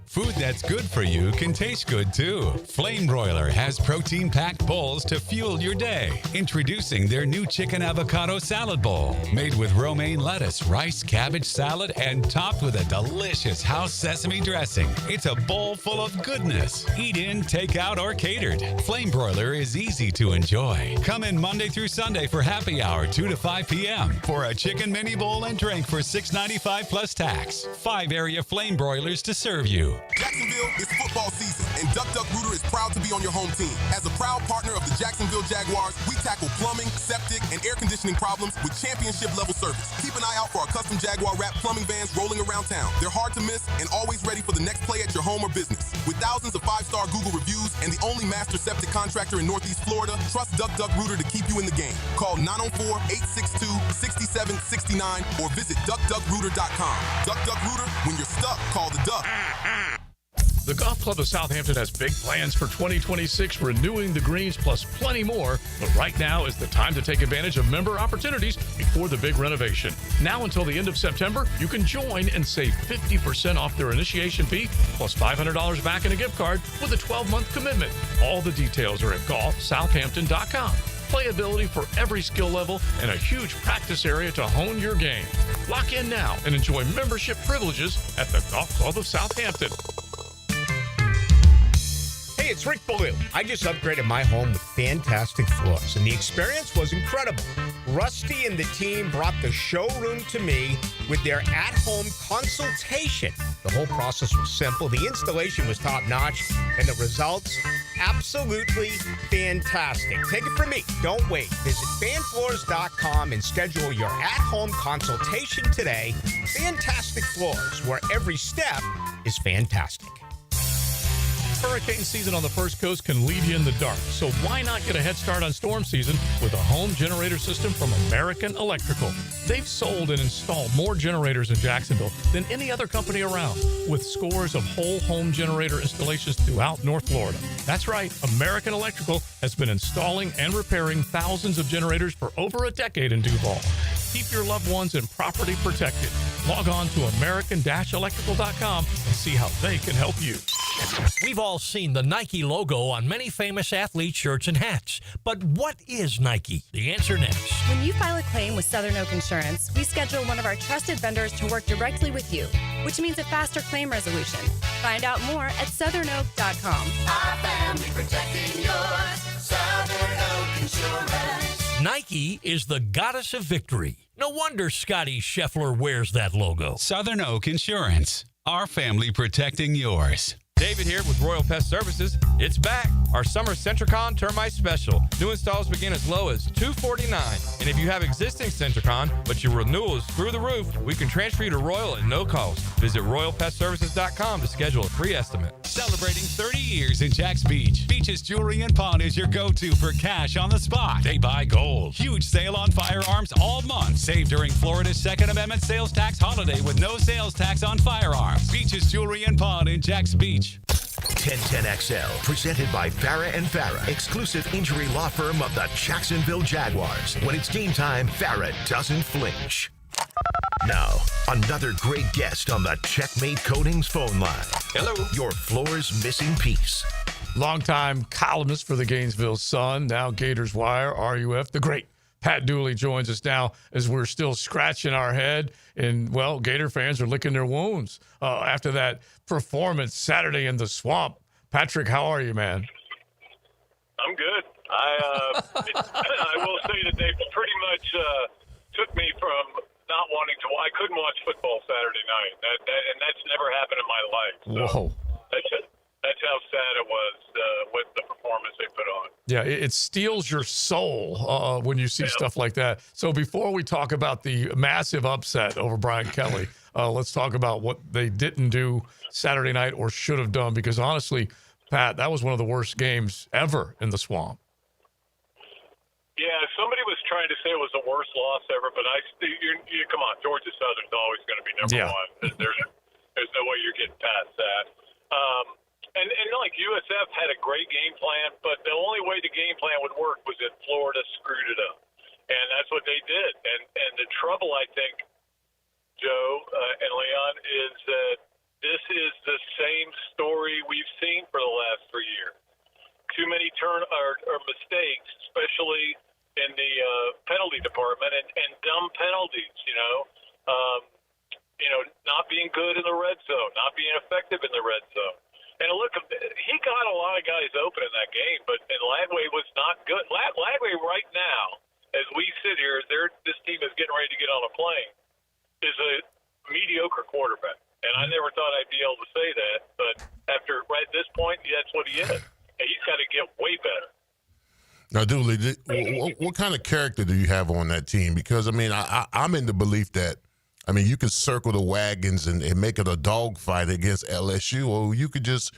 Food that's good for you can taste good too. Flame Broiler has protein-packed bowls to fuel your day. Introducing their new chicken avocado salad bowl, made with romaine lettuce, rice, cabbage salad, and topped with a delicious house sesame dressing. It's a bowl full of goodness. Eat in, take out, or catered. Flame Broiler is easy to enjoy. Come in Monday through Sunday for happy hour, 2 to 5 p.m. for a chicken mini bowl and drink for $6.95 plus tax. 5 area Flame Broilers to serve you. Jacksonville, it's football season, and Duck Duck Rooter is proud to be on your home team. As a proud partner of the Jacksonville Jaguars, we tackle plumbing, septic, and air conditioning problems with championship-level service. Keep an eye out for our custom Jaguar wrap plumbing vans rolling around town. They're hard to miss and always ready for the next play at your home or business. With thousands of 5-star Google reviews and the only master septic contractor in Northeast Florida, trust Duck Duck Rooter to keep you in the game. Call 904-862-6769 or visit duckduckrooter.com. Duck Duck Rooter, when you're stuck, call the Duck. The Golf Club of Southampton has big plans for 2026, renewing the greens plus plenty more. But right now is the time to take advantage of member opportunities before the big renovation. Now until the end of September, you can join and save 50% off their initiation fee plus $500 back in a gift card with a 12-month commitment. All the details are at golfsouthampton.com. Playability for every skill level and a huge practice area to hone your game. Lock in now and enjoy membership privileges at the Golf Club of Southampton. Hey, it's Rick Ballou. I just upgraded my home with fantastic floors, and the experience was incredible. Rusty and the team brought the showroom to me with their at-home consultation. The whole process was simple, the installation was top-notch, and the results, absolutely fantastic. Take it from me. Don't wait. Visit fanfloors.com and schedule your at-home consultation today. Fantastic Floors, where every step is fantastic. Hurricane season on the First Coast can leave you in the dark, so why not get a head start on storm season with a home generator system from American Electrical? They've sold and installed more generators in Jacksonville than any other company around, with scores of whole home generator installations throughout North Florida. That's right, American Electrical has been installing and repairing thousands of generators for over a decade in Duval. Keep your loved ones and property protected. Log on to American-Electrical.com and see how they can help you. We've all seen the Nike logo on many famous athlete shirts and hats. But what is Nike? The answer next. When you file a claim with Southern Oak Insurance, we schedule one of our trusted vendors to work directly with you, which means a faster claim resolution. Find out more at southernoak.com. Our family protecting yours. Southern Oak Insurance. Nike is the goddess of victory. No wonder Scotty Scheffler wears that logo. Southern Oak Insurance. Our family protecting yours. David here with Royal Pest Services. It's back. Our summer Centricon Termite Special. New installs begin as low as $249. And if you have existing Centricon, but your renewal is through the roof, we can transfer you to Royal at no cost. Visit RoyalPestServices.com to schedule a free estimate. Celebrating 30 years in Jax Beach. Beach's Jewelry and Pawn is your go-to for cash on the spot. They buy gold. Huge sale on firearms all month. Save during Florida's Second Amendment sales tax holiday with no sales tax on firearms. Beach's Jewelry and Pawn in Jax Beach. 1010XL, presented by Farrah & Farrah, exclusive injury law firm of the Jacksonville Jaguars. When it's game time, Farrah doesn't flinch. Now, another great guest on the Checkmate Coatings phone line. Hello. Your floor's missing piece. Longtime columnist for the Gainesville Sun, now Gators Wire, RUF, the great Pat Dooley joins us now as we're still scratching our head. And, well, Gator fans are licking their wounds after that performance Saturday in the Swamp. Patrick, how are you, man? I'm good. I will say that they pretty much took me from not wanting to. I couldn't watch football Saturday night, and that's never happened in my life. So Whoa. That's how sad it was with the performance they put on. Yeah, it steals your soul when you see stuff like that. So before we talk about the massive upset over Brian Kelly, let's talk about what they didn't do Saturday night or should have done, because honestly, Pat, that was one of the worst games ever in the Swamp. Yeah, somebody was trying to say it was the worst loss ever, but come on, Georgia Southern's always going to be number one. There's no way you're getting past that. And like USF had a great game plan, but the only way the game plan would work was if Florida screwed it up, and that's what they did. And the trouble, I think, Joe and Leon, is that this is the same story we've seen for the last 3 years. Too many mistakes, especially in the penalty department, and dumb penalties. Not being good in the red zone, not being effective in the red zone. And look, he got a lot of guys open in that game, but Lagway was not good. Lagway right now, as we sit here, this team is getting ready to get on a plane, is a mediocre quarterback. And I never thought I'd be able to say that, but right at this point, that's what he is. And he's got to get way better. Now, Dooley, what kind of character do you have on that team? Because, I'm in the belief that, you can circle the wagons and make it a dogfight against LSU, or you could just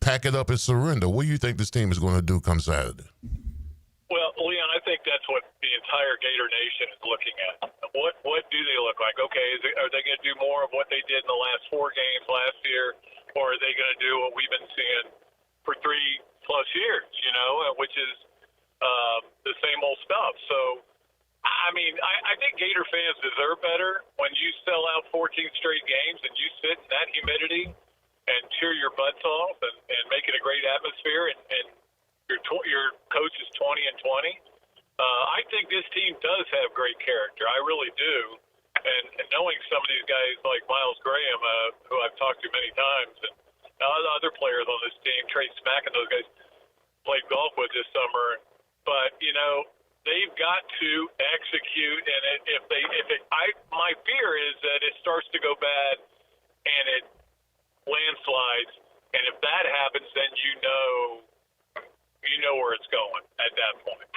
pack it up and surrender. What do you think this team is going to do come Saturday? Well, Leon, I think that's what the entire Gator Nation is looking at. What do they look like? Okay, are they going to do more of what they did in the last 4 games last year, or are they going to do what we've been seeing for 3+ years, which is the same old stuff? So, I think Gator fans deserve better when you sell out 14 straight games and you sit in that humidity and cheer your butts off and make it a great atmosphere, and your coach is 20-20. I think this team does have great character. I really do. And knowing some of these guys like Miles Graham, who I've talked to many times, and other players on this team, Trey Smack and those guys played golf with this summer. But, they've got to execute, and my fear is that it starts to go bad and it landslides, and if that happens, then you know where it's going at that point.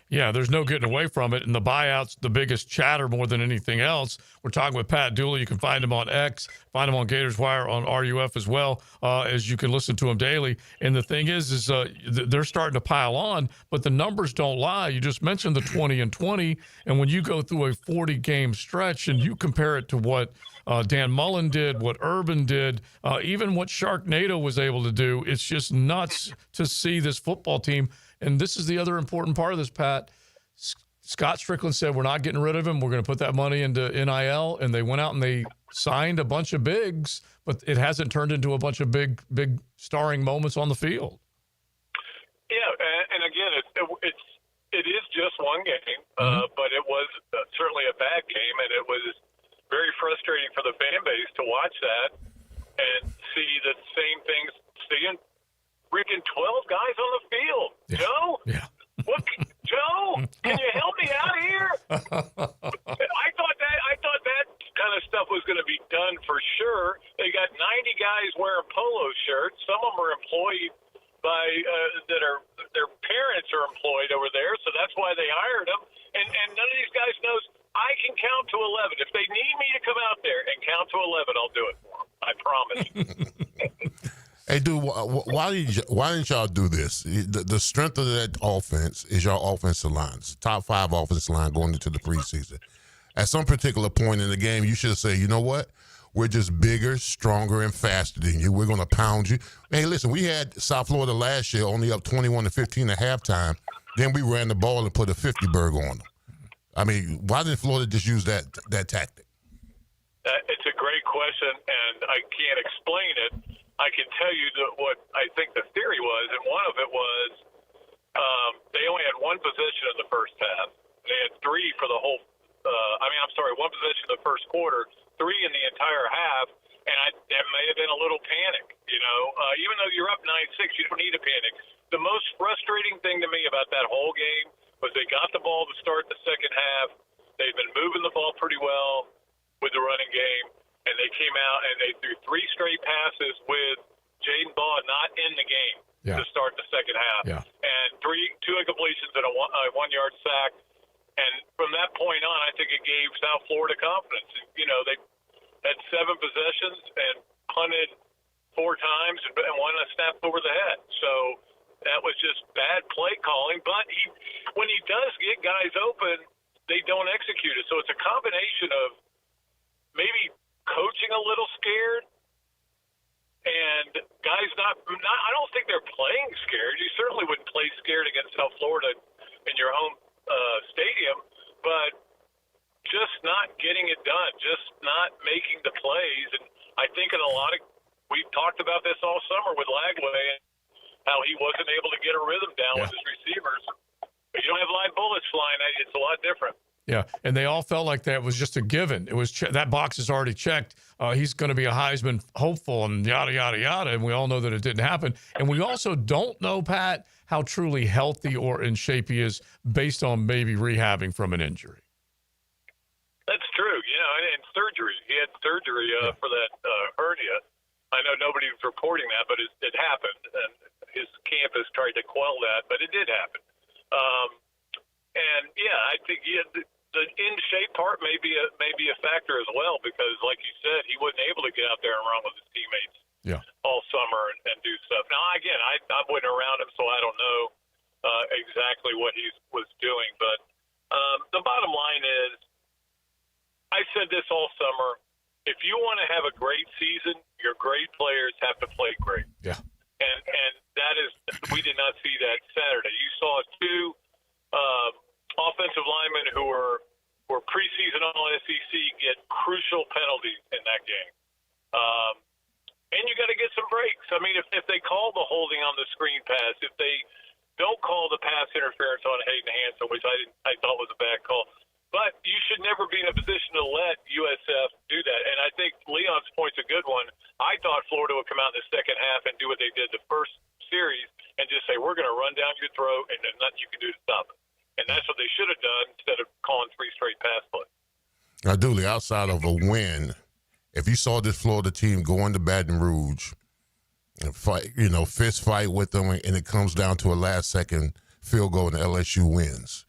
Yeah, there's no getting away from it. And the buyout's the biggest chatter more than anything else. We're talking with Pat Dooley. You can find him on X, find him on Gators Wire, on RUF as well, as you can listen to him daily. And the thing is they're starting to pile on, but the numbers don't lie. You just mentioned the 20-20, and when you go through a 40-game stretch and you compare it to what Dan Mullen did, what Urban did, even what Sharknado was able to do, it's just nuts to see this football team. And this is the other important part of this, Pat. Scott Strickland said, we're not getting rid of him. We're going to put that money into NIL. And they went out and they signed a bunch of bigs, but it hasn't turned into a bunch of big starring moments on the field. Yeah, and again, it is just one game, but it was certainly a bad game, and it was very frustrating for the fan base to watch that and see the same things, seeing freaking 12 guys on the field. Yeah. Joe? Yeah. What? Joe, can you help me out here? I thought that kind of stuff was going to be done for sure. They got 90 guys wearing polo shirts. Some of them are employed by their parents are employed over there, so that's why they hired them. And none of these guys knows I can count to 11. If they need me to come out there and count to 11, I'll do it for them. I promise. Hey, dude, why didn't y'all do this? The strength of that offense is your offensive line. It's the top 5 offensive line going into the preseason. At some particular point in the game, you should say, you know what? We're just bigger, stronger, and faster than you. We're going to pound you. Hey, listen, we had South Florida last year only up 21-15 at halftime. Then we ran the ball and put a 50-burger on them. I mean, why didn't Florida just use that tactic? It's a great question, and I can't explain it. I can tell you what I think the theory was, and one of it was they only had one possession in the first half. They had 3 for the whole one possession in the first quarter, 3 in the entire half, and that may have been a little panic. Even though you're up 9-6, you don't need to panic. The most frustrating thing to me about that whole game was they got the ball to start the second half. They've been moving the ball pretty well with the running game, and they came out and they threw 3 straight passes with Jaden Baugh not in the game to start the second half. Yeah. And 2 incompletions and a 1-yard sack. And from that point on, I think it gave South Florida confidence. They had 7 possessions and punted 4 times and won a snap over the head. So that was just bad play calling. But when he does get guys open, they don't execute it. So it's a combination of maybe coaching a little scared and guys not I don't think they're playing scared. You certainly wouldn't play scared against South Florida in your home stadium, but just not getting it done, just not making the plays. And I think we've talked about this all summer with Lagway and how he wasn't able to get a rhythm down with his receivers. But you don't have live bullets flying at you. It's a lot different. Yeah, and they all felt like that was just a given. It was that box is already checked. He's going to be a Heisman hopeful and yada, yada, yada, and we all know that it didn't happen. And we also don't know, Pat, how truly healthy or in shape he is based on maybe rehabbing from an injury. That's true. And surgery. He had surgery for that hernia. I know nobody's reporting that, but it happened, and his campus tried to quell that, but it did happen. I think the in-shape part may be a factor as well because, like you said, he wasn't able to get out there and run with his teammates all summer and do stuff. Now, again, I wasn't around him, so I don't know exactly what he was doing. But the bottom line is, I said this all summer, if you want to have a great season, your great players have to play great. Yeah. And that is, we did not see that Saturday. You saw 2 offensive linemen who were preseason All-SEC get crucial penalties in that game. And you got to get some breaks. I mean, if they call the holding on the screen pass, if they don't call the pass interference on Hayden Hansen, which I thought was a bad call, but you should never be in a position to let USF do that. And I think Leon's point's a good one. I thought Florida would come out in the second half and do what they did the first series and just say, we're going to run down your throat and there's nothing you can do to stop it. And that's what they should have done instead of calling 3 straight pass plays. Now, Dooley, outside of a win, if you saw this Florida team go into Baton Rouge and fight, fist fight with them, and it comes down to a last-second field goal and LSU wins,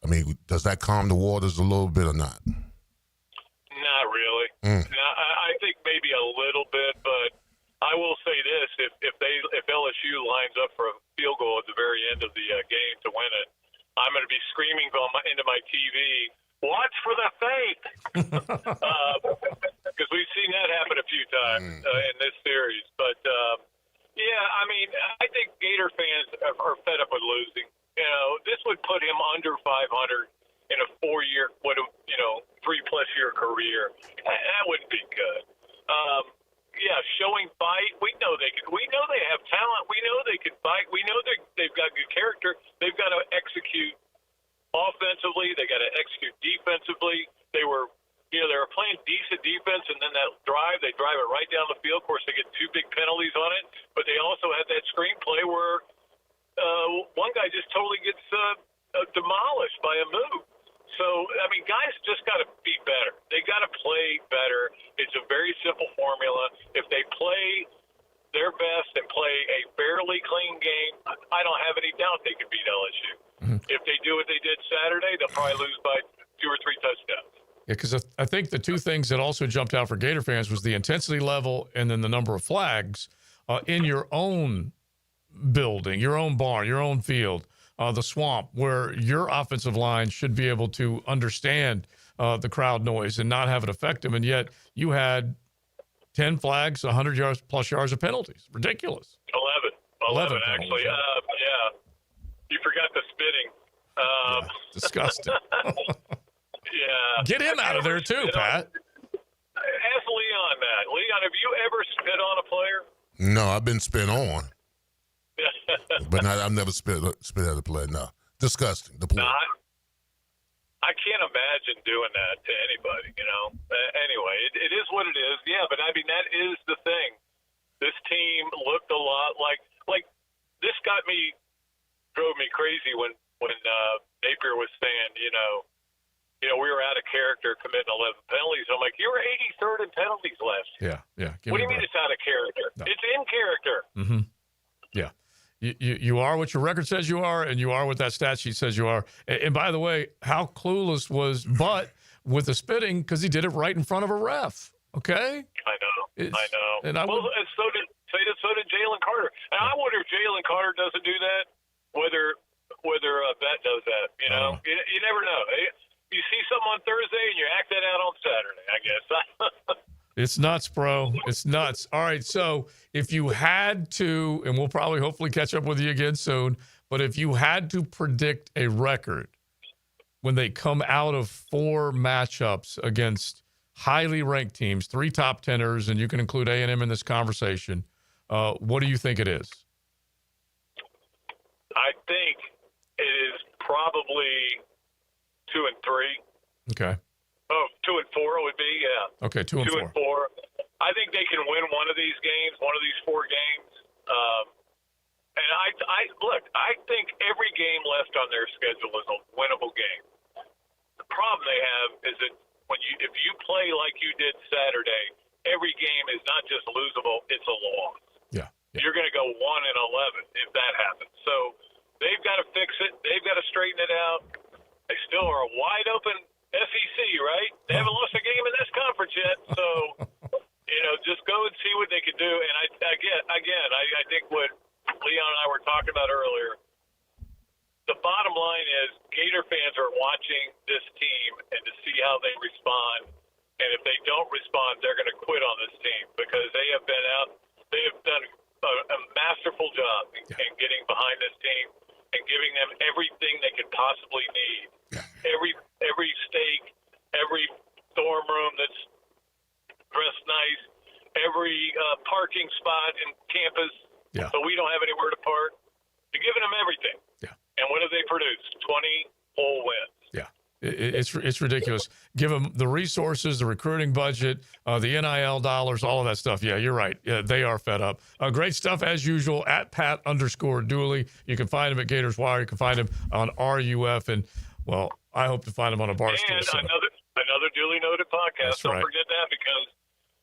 I mean, does that calm the waters a little bit or not? Not really. Now, I think maybe a little bit, but I will say this: if LSU lines up for a field goal at the very end of the game to win it, I'm going to be screaming into my TV, "Watch for the fake!" Because we've seen that happen a few times in this series. But I mean, I think Gator fans are fed up with losing. This would put him under 500 in a 4-year, 3+ year career. That wouldn't be good. Yeah, showing fight. We know they can. We know they have talent. We know they can fight. We know they've got good character. They've got to execute offensively. They got to execute defensively. They were playing decent defense, and then that drive, they drive it right down the field. Of course, they get 2 big penalties on it, but they also had that screenplay where one guy just totally gets demolished by a move. So, I mean, guys just got to be better. They got to play better. It's a very simple formula. If they play their best and play a fairly clean game, I don't have any doubt they could beat LSU. Mm-hmm. If they do what they did Saturday, they'll probably lose by 2 or 3 touchdowns. Yeah, because I think the 2 things that also jumped out for Gator fans was the intensity level and then the number of flags in your own building, your own barn, your own field. The swamp, where your offensive line should be able to understand the crowd noise and not have it affect them. And yet you had 10 flags, 100 yards plus yards of penalties. Ridiculous. 11 actually. Yeah. You forgot the spitting. Disgusting. Yeah. Get him out of there too, Pat. Ask Leon that. Leon, have you ever spit on a player? No, I've been spit on. But I've never spit at a player. No, disgusting. The play. No, I can't imagine doing that to anybody. Anyway, it is what it is. Yeah, but I mean that is the thing. This team looked a lot like this. Drove me crazy when Napier was saying, we were out of character committing 11 penalties. I'm like, you were 83rd in penalties last year. Yeah. What do you mean it's out of character? No. It's in character. Mm-hmm. Yeah. You are what your record says you are, and you are what that stat sheet says you are. And by the way, how clueless was Butt with the spitting because he did it right in front of a ref. Okay? I know. And so did Jalen Carter. And I wonder if Jalen Carter doesn't do that, whether Bet does that. You never know. You see something on Thursday and you act that out on Saturday, I guess. It's nuts, bro. It's nuts. All right, so if you had to, and we'll probably hopefully catch up with you again soon, but if you had to predict a record when they come out of 4 matchups against highly ranked teams, 3 top 10ers, and you can include A&M in this conversation, what do you think it is? I think it is probably 2 and 3. Okay. Oh, 2 and 4 would be, yeah. Okay, 2 and 4. 2 and 4. I think they can win one of these games, one of these 4 games. And I think every game left on their schedule is a winnable game. The problem they have is that if you play like you did Saturday, every game is not just losable, it's a loss. Yeah. You're going to go 1 and 11 if that happens. So they've got to fix it. They've got to straighten it out. They still are a wide open SEC, right? They haven't lost a game in this conference yet. So, just go and see what they can do. And I think what Leon and I were talking about earlier, the bottom line is Gator fans are watching this team and to see how they respond. And if they don't respond, they're going to quit on this team because they have done a masterful job in getting behind this team and giving them everything they could possibly need. Every steak, every dorm room that's dressed nice, every parking spot in campus so we don't have anywhere to park. They're giving them everything. Yeah. And what have they produced? 20 whole wins. Yeah. It's ridiculous. Give them the resources, the recruiting budget, the NIL dollars, all of that stuff. Yeah, you're right. Yeah, they are fed up. Great stuff as usual at Pat_Dooley. You can find him at Gators Wire. You can find him on RUF. And, well, I hope to find him on a Barstool. And another duly noted podcast. Don't forget that because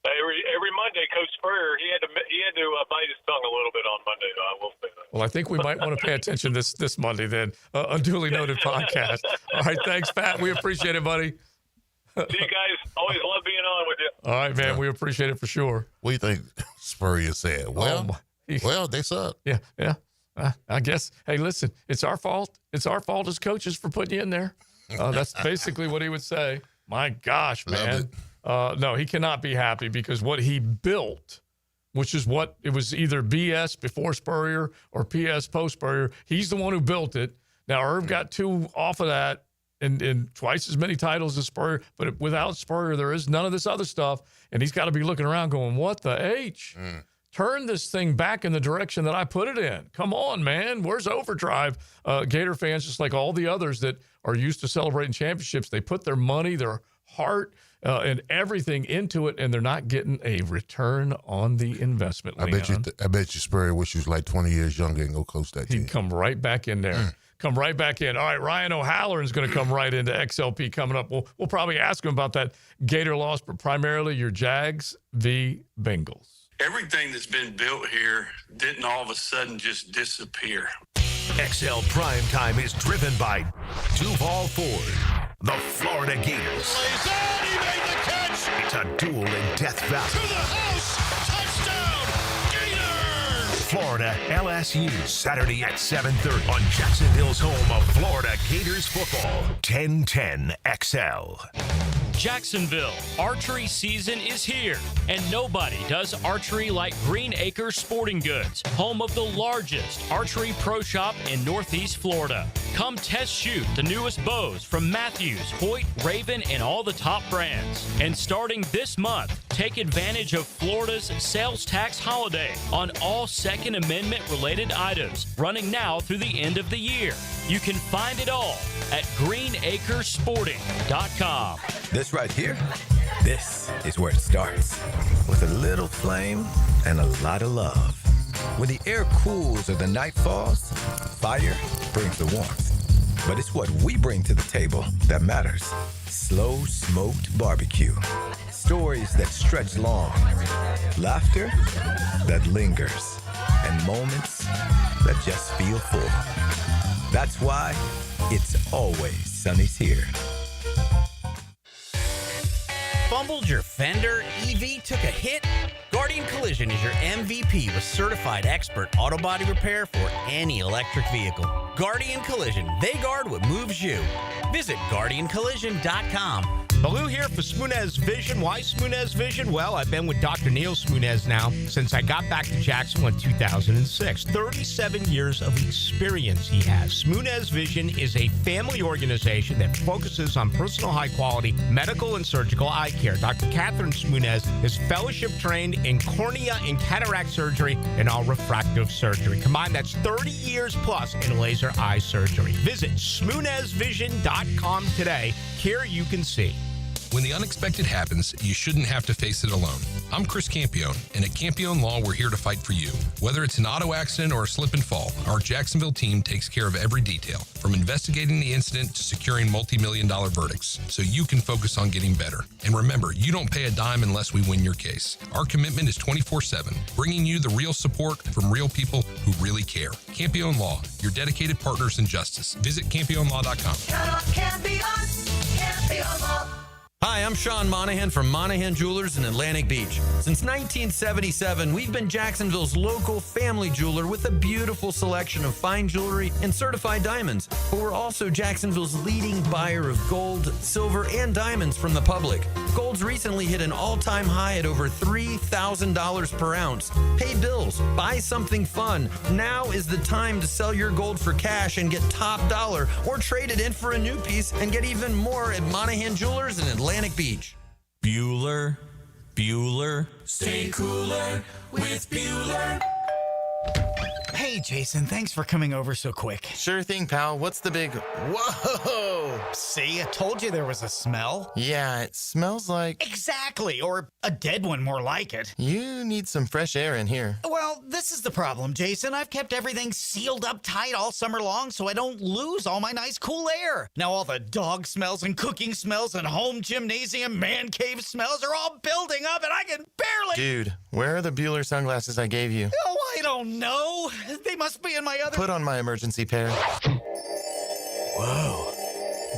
every Monday, Coach Spurrier, he had to bite his tongue a little bit on Monday. I will say that. Well, I think we might want to pay attention this Monday then. A duly noted podcast. All right, thanks, Pat. We appreciate it, buddy. See you guys. Always love being on with you. All right, man. We appreciate it for sure. What do you think Spurrier said? Well, they suck. Yeah. I guess. Hey, listen, it's our fault. It's our fault as coaches for putting you in there. That's basically what he would say. My gosh, man. No, he cannot be happy because what he built, which is what it was either BS before Spurrier or PS post Spurrier, he's the one who built it. Now, Irv got 2 off of that and twice as many titles as Spurrier. But without Spurrier, there is none of this other stuff. And he's got to be looking around going, what the H? Turn this thing back in the direction that I put it in. Come on, man. Where's overdrive? Gator fans, just like all the others that are used to celebrating championships, they put their money, their heart, and everything into it, and they're not getting a return on the investment. I bet you Spurrier wish he was like 20 years younger and go coach that team. He'd come right back in there. Come right back in. All right, Ryan O'Halloran's going to come right into XLP coming up. We'll probably ask him about that Gator loss, but primarily your Jags v. Bengals. Everything that's been built here didn't all of a sudden just disappear. XL Primetime is driven by Duval Ford, the Florida Gators. He made the catch. It's a duel in Death Valley. To the house. Touchdown, Gators. Florida LSU, Saturday at 7:30 on Jacksonville's home of Florida Gators football. 1010 XL. Jacksonville, archery season is here, and nobody does archery like Green Acres Sporting Goods, home of the largest archery pro shop in Northeast Florida. Come test shoot the newest bows from Matthews, Hoyt, Raven, and all the top brands. And starting this month, take advantage of Florida's sales tax holiday on all Second Amendment related items, running now through the end of the year. You can find it all at greenacresporting.com. This right here, this is where it starts. With a little flame and a lot of love. When the air cools or the night falls, fire brings the warmth. But it's what we bring to the table that matters. Slow smoked barbecue. Stories that stretch long. Laughter that lingers. And moments that just feel full. That's why it's always Sonny's here. Fumbled your fender? EV took a hit? Guardian Collision is your MVP with certified expert auto body repair for any electric vehicle. Guardian Collision, they guard what moves you. Visit GuardianCollision.com. Baloo here for Smoonez Vision. Why Smoonez Vision? Well, I've been with Dr. Neil Smoonez now since I got back to Jacksonville in 2006. 37 years of experience he has. Smoonez Vision is a family organization that focuses on personal high-quality medical and surgical eye care. Dr. Catherine Smoonez is fellowship-trained in cornea and cataract surgery and all refractive surgery. Combined, that's 30 years plus in laser eye surgery. Visit SmoonezVision.com today. Care you can see. When the unexpected happens, you shouldn't have to face it alone. I'm Chris Campione, and at Campione Law, we're here to fight for you. Whether it's an auto accident or a slip and fall, our Jacksonville team takes care of every detail, from investigating the incident to securing multi-million-dollar verdicts, so you can focus on getting better. And remember, you don't pay a dime unless we win your case. Our commitment is 24/7, bringing you the real support from real people who really care. Campione Law, your dedicated partners in justice. Visit CampioneLaw.com. Campione Law. Hi, I'm Sean Monahan from Monahan Jewelers in Atlantic Beach. Since 1977, we've been Jacksonville's local family jeweler with a beautiful selection of fine jewelry and certified diamonds. But we're also Jacksonville's leading buyer of gold, silver, and diamonds from the public. Gold's recently hit an all-time high at over $3,000 per ounce. Pay bills, buy something fun. Now is the time to sell your gold for cash and get top dollar, or trade it in for a new piece and get even more at Monahan Jewelers in Atlantic Beach. Bueller. Stay cooler with Bueller. Hey, Jason, thanks for coming over so quick. Sure thing, pal. What's the big... Whoa! See, I told you there was a smell. Yeah, it smells like... Exactly, or a dead one more like it. You need some fresh air in here. Well, this is the problem, Jason. I've kept everything sealed up tight all summer long so I don't lose all my nice cool air. Now all the dog smells and cooking smells and home gymnasium man cave smells are all building up and I can barely... Dude, where are the Bueller sunglasses I gave you? Oh, I don't know. They must be in my other... Put on my emergency pair. Whoa.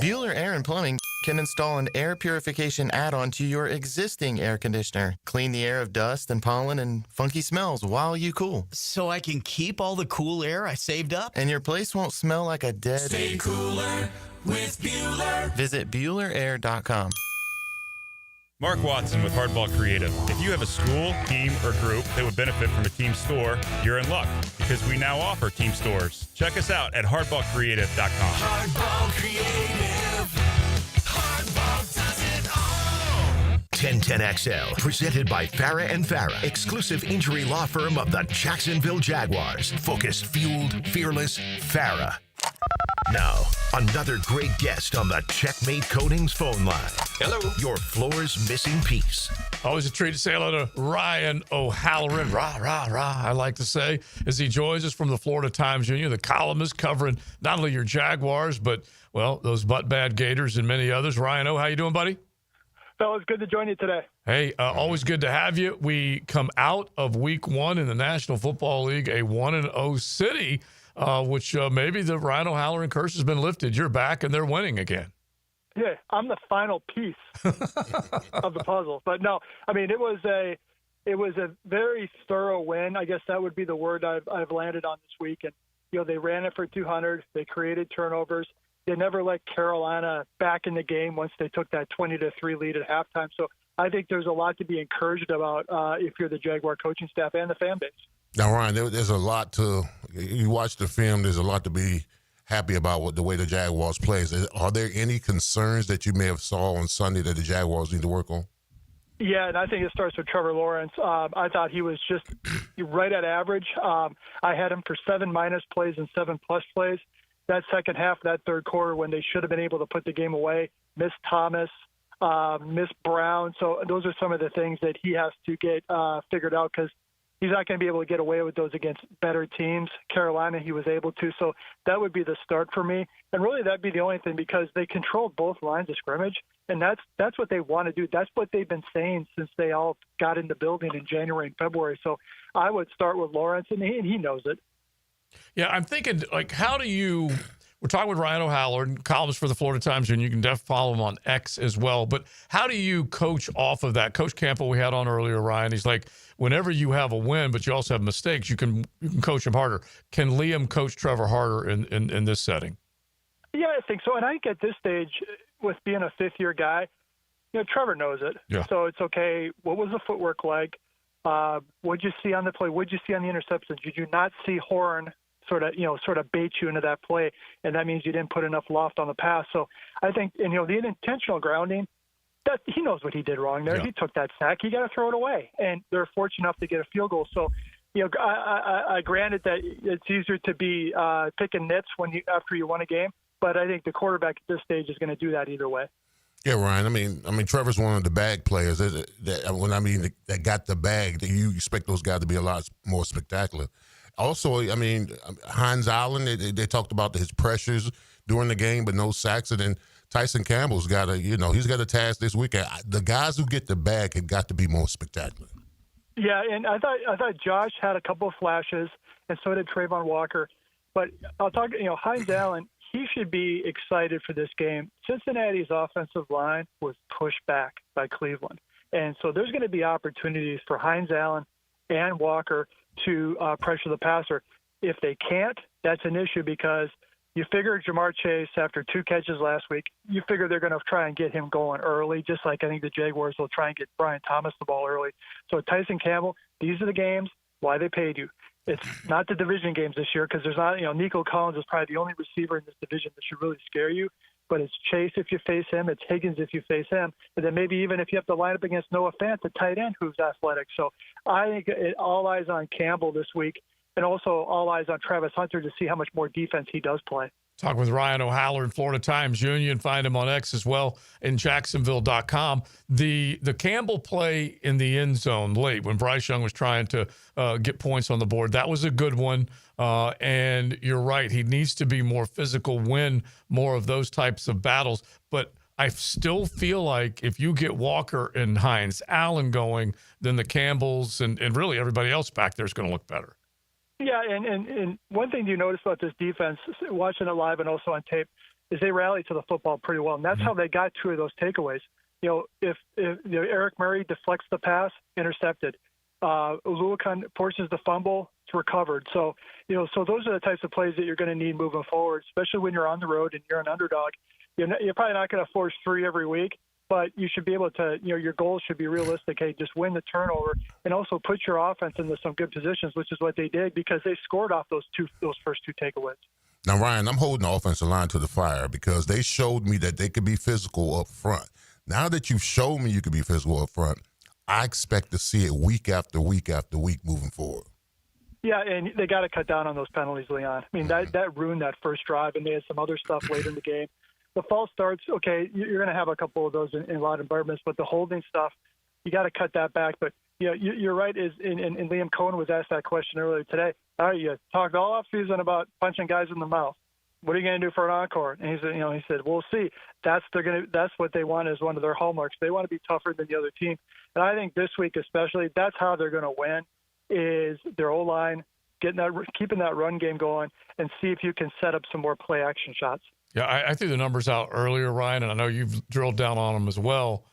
Bueller Air and Plumbing can install an air purification add-on to your existing air conditioner. Clean the air of dust and pollen and funky smells while you cool. So I can keep all the cool air I saved up? And your place won't smell like a dead... Stay cooler with Bueller. Visit BuellerAir.com. Mark Watson with Hardball Creative. If you have a school, team, or group that would benefit from a team store, you're in luck because we now offer team stores. Check us out at hardballcreative.com. Hardball Creative. 1010XL, presented by Farah and Farah, exclusive injury law firm of the Jacksonville Jaguars. Focused, fueled, fearless, Farah. Now, another great guest on the Checkmate Coatings phone line. Hello. Your floor's missing piece. Always a treat to say hello to Ryan O'Halloran. Rah, rah, rah, I like to say, as he joins us from the Florida Times-Union, the columnist covering not only your Jaguars, but, well, those butt-bad Gators and many others. Ryan O., how you doing, buddy? Fellas, good to join you today. Hey, always good to have you. We come out of week one in the National Football League, a 1-0 city, which maybe the Ryan O'Halloran curse has been lifted. You're back, and they're winning again. Yeah, I'm the final piece of the puzzle. But no, I mean, it was a very thorough win. I guess that would be the word I've landed on this week. And, you know, they ran it for 200. They created turnovers. They never let Carolina back in the game once they took that 20-3 lead at halftime. So I think there's a lot to be encouraged about if you're the Jaguar coaching staff and the fan base. Now, Ryan, there's a lot to – you watch the film, there's a lot to be happy about the way the Jaguars plays. Are there any concerns that you may have saw on Sunday that the Jaguars need to work on? Yeah, and I think it starts with Trevor Lawrence. I thought he was just right at average. I had him for 7 minus plays and 7 plus plays. That second half, that third quarter, when they should have been able to put the game away, missed Thomas, missed Brown. So those are some of the things that he has to get figured out because he's not going to be able to get away with those against better teams. Carolina, he was able to. So that would be the start for me. And really that'd be the only thing because they control both lines of scrimmage, and that's what they want to do. That's what they've been saying since they all got in the building in January and February. So I would start with Lawrence, and he knows it. Yeah, I'm thinking, like, how do you – we're talking with Ryan O'Halloran, columnist for the Florida Times, and you can definitely follow him on X as well. But how do you coach off of that? Coach Campo we had on earlier, Ryan, he's like, whenever you have a win but you also have mistakes, you can coach him harder. Can Liam coach Trevor harder in this setting? Yeah, I think so. And I think at this stage, with being a fifth-year guy, you know, Trevor knows it. Yeah. So it's okay. What was the footwork like? What'd you see on the play? What'd you see on the interceptions? Did you not see Horn sort of bait you into that play? And that means you didn't put enough loft on the pass. So I think, and, you know, the intentional grounding, that he knows what he did wrong there. Yeah. He took that sack. He got to throw it away. And they're fortunate enough to get a field goal. So, you know, I granted that it's easier to be picking nits after you won a game, but I think the quarterback at this stage is going to do that either way. Yeah, Ryan. I mean, Trevor's one of the bag players. That got the bag. That you expect those guys to be a lot more spectacular. Also, I mean, Hines Allen. They talked about his pressures during the game, but no sacks. And then Tyson Campbell's got he's got a task this weekend. The guys who get the bag have got to be more spectacular. Yeah, and I thought Josh had a couple of flashes, and so did Trayvon Walker. But I'll talk. You know, Hines Allen. He should be excited for this game. Cincinnati's offensive line was pushed back by Cleveland. And so there's going to be opportunities for Hines Allen and Walker to pressure the passer. If they can't, that's an issue because you figure Jamar Chase, after 2 catches last week, you figure they're going to try and get him going early, just like I think the Jaguars will try and get Brian Thomas the ball early. So Tyson Campbell, these are the games, why they paid you. It's not the division games this year because there's not, Nico Collins is probably the only receiver in this division that should really scare you. But it's Chase if you face him, it's Higgins if you face him, and then maybe even if you have to line up against Noah Fant, the tight end who's athletic. So I think all eyes on Campbell this week, and also all eyes on Travis Hunter to see how much more defense he does play. Talk with Ryan O'Halloran, Florida Times-Union. Find him on X as well in Jacksonville.com. The Campbell play in the end zone late when Bryce Young was trying to get points on the board, that was a good one. And you're right, he needs to be more physical, win more of those types of battles. But I still feel like if you get Walker and Hines Allen going, then the Campbells and really everybody else back there is going to look better. Yeah, and one thing you notice about this defense, watching it live and also on tape, is they rally to the football pretty well, and that's how they got 2 of those takeaways. You know, if Eric Murray deflects the pass, intercepted. Uluokun forces the fumble, it's recovered. So, so those are the types of plays that you're going to need moving forward, especially when you're on the road and you're an underdog. You're probably not going to force 3 every week, but you should be able to, your goals should be realistic. Hey, just win the turnover and also put your offense into some good positions, which is what they did because they scored off those first 2 takeaways. Now, Ryan, I'm holding the offensive line to the fire because they showed me that they could be physical up front. Now that you've shown me you can be physical up front, I expect to see it week after week after week moving forward. Yeah, and they got to cut down on those penalties, Leon. I mean, that ruined that first drive, and they had some other stuff late in the game. The false starts, okay, you're going to have a couple of those in a lot of environments, but the holding stuff, you got to cut that back. But you're right. And Liam Cohen was asked that question earlier today. All right, you talked all off season about punching guys in the mouth. What are you going to do for an encore? And he said, we'll see. That's what they want as one of their hallmarks. They want to be tougher than the other team. And I think this week especially, that's how they're going to win, is their O-line, keeping that run game going, and see if you can set up some more play action shots. Yeah, I threw the numbers out earlier, Ryan, and I know you've drilled down on them as well.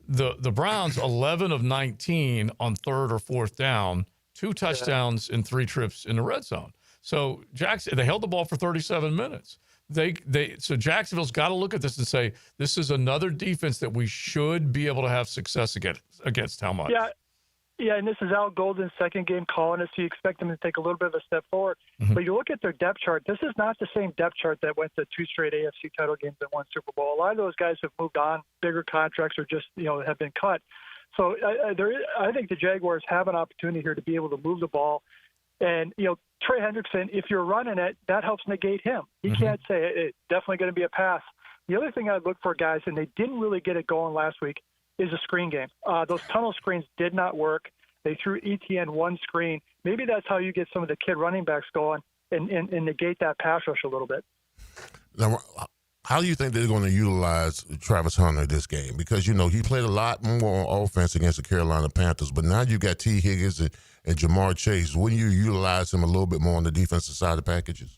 The Browns, 11 of 19 on third or fourth down, 2 touchdowns and 3 trips in the red zone. So they held the ball for 37 minutes. So Jacksonville's got to look at this and say, this is another defense that we should be able to have success against. How much? Yeah, and this is Al Golden's second game calling it, so you expect them to take a little bit of a step forward. Mm-hmm. But you look at their depth chart, this is not the same depth chart that went to 2 straight AFC title games and 1 Super Bowl. A lot of those guys have moved on, bigger contracts, or just have been cut. So I think the Jaguars have an opportunity here to be able to move the ball. And, Trey Hendrickson, if you're running it, that helps negate him. He can't say it's definitely going to be a pass. The other thing I'd look for, guys, and they didn't really get it going last week, is a screen game. Those tunnel screens did not work. They threw ETN one screen. Maybe that's how you get some of the kid running backs going and negate that pass rush a little bit. Now, how do you think they're going to utilize Travis Hunter this game? Because, he played a lot more on offense against the Carolina Panthers, but now you got T. Higgins and Jamar Chase. Wouldn't you utilize him a little bit more on the defensive side of the packages?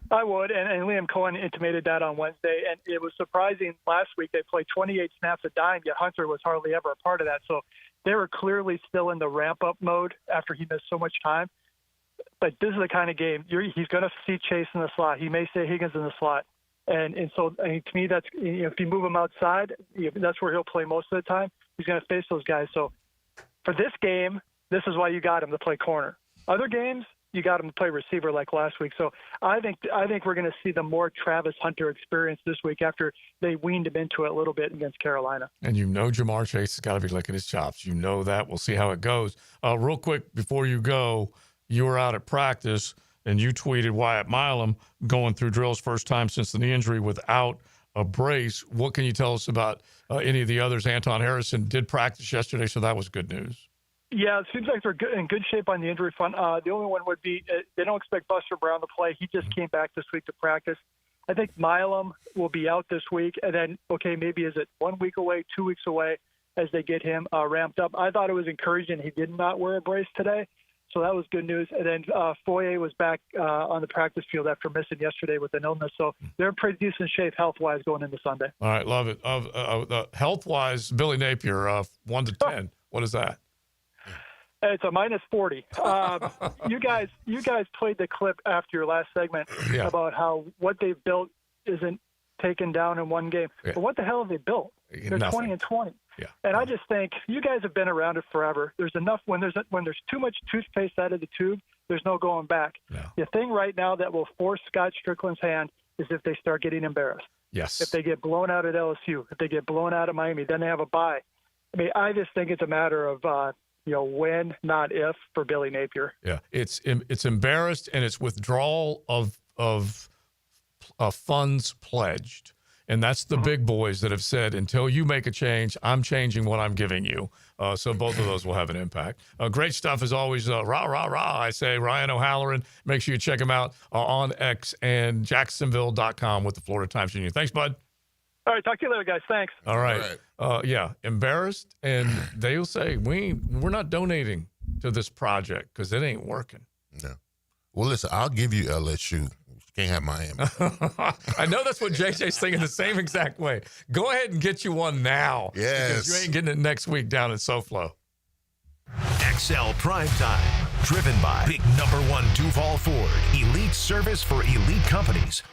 I would, and Liam Cohen intimated that on Wednesday, and it was surprising. Last week they played 28 snaps a dime, yet Hunter was hardly ever a part of that. So they were clearly still in the ramp-up mode after he missed so much time. But this is the kind of game he's going to see Chase in the slot. He may see Higgins in the slot. And so to me, that's if you move him outside, that's where he'll play most of the time. He's going to face those guys. So for this game, this is why you got him to play corner. Other games, you got him to play receiver like last week. So I think we're going to see the more Travis Hunter experience this week after they weaned him into it a little bit against Carolina. And Jamar Chase has got to be licking his chops. That. We'll see how it goes. Real quick, before you go, you were out at practice, and you tweeted Wyatt Milam going through drills first time since the knee injury without a brace. What can you tell us about any of the others? Anton Harrison did practice yesterday, so that was good news. Yeah, it seems like they're in good shape on the injury front. The only one would be they don't expect Buster Brown to play. He just came back this week to practice. I think Milam will be out this week, and then, maybe is it 1 week away, 2 weeks away as they get him ramped up. I thought it was encouraging he did not wear a brace today, so that was good news. And then Foye was back on the practice field after missing yesterday with an illness, so they're in pretty decent shape health-wise going into Sunday. All right, love it. Health-wise, Billy Napier, 1 to 10. What is that? It's a minus 40. You guys played the clip after your last segment about how what they've built isn't taken down in one game. Yeah. But what the hell have they built? They're 20-20. Yeah. And I just think you guys have been around it forever. There's enough when there's too much toothpaste out of the tube, there's no going back. No. The thing right now that will force Scott Strickland's hand is if they start getting embarrassed. Yes. If they get blown out at LSU, if they get blown out at Miami, then they have a bye. I mean, I just think it's a matter of when, not if, for Billy Napier. Yeah, it's embarrassed, and it's withdrawal of funds pledged. And that's the big boys that have said, until you make a change, I'm changing what I'm giving you. So both of those will have an impact. Great stuff as always. Rah, rah, rah, I say. Ryan O'Halloran. Make sure you check him out on X and Jacksonville.com with the Florida Times Union. Thanks, bud. All right, talk to you later, guys. Thanks. All right. Embarrassed, and they'll say, we're not donating to this project because it ain't working. No. Well, listen, I'll give you LSU. Can't have Miami. I know that's what JJ's thinking the same exact way. Go ahead and get you one now. Yes. Because you ain't getting it next week down in SoFlo. XL Primetime, driven by Big #1 Duval Ford, elite service for elite companies.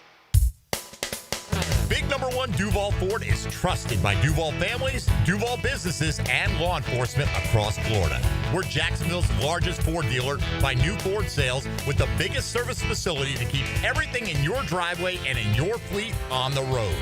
Big Number One Duval Ford is trusted by Duval families, Duval businesses, and law enforcement across Florida. We're Jacksonville's largest Ford dealer by new Ford sales with the biggest service facility to keep everything in your driveway and in your fleet on the road.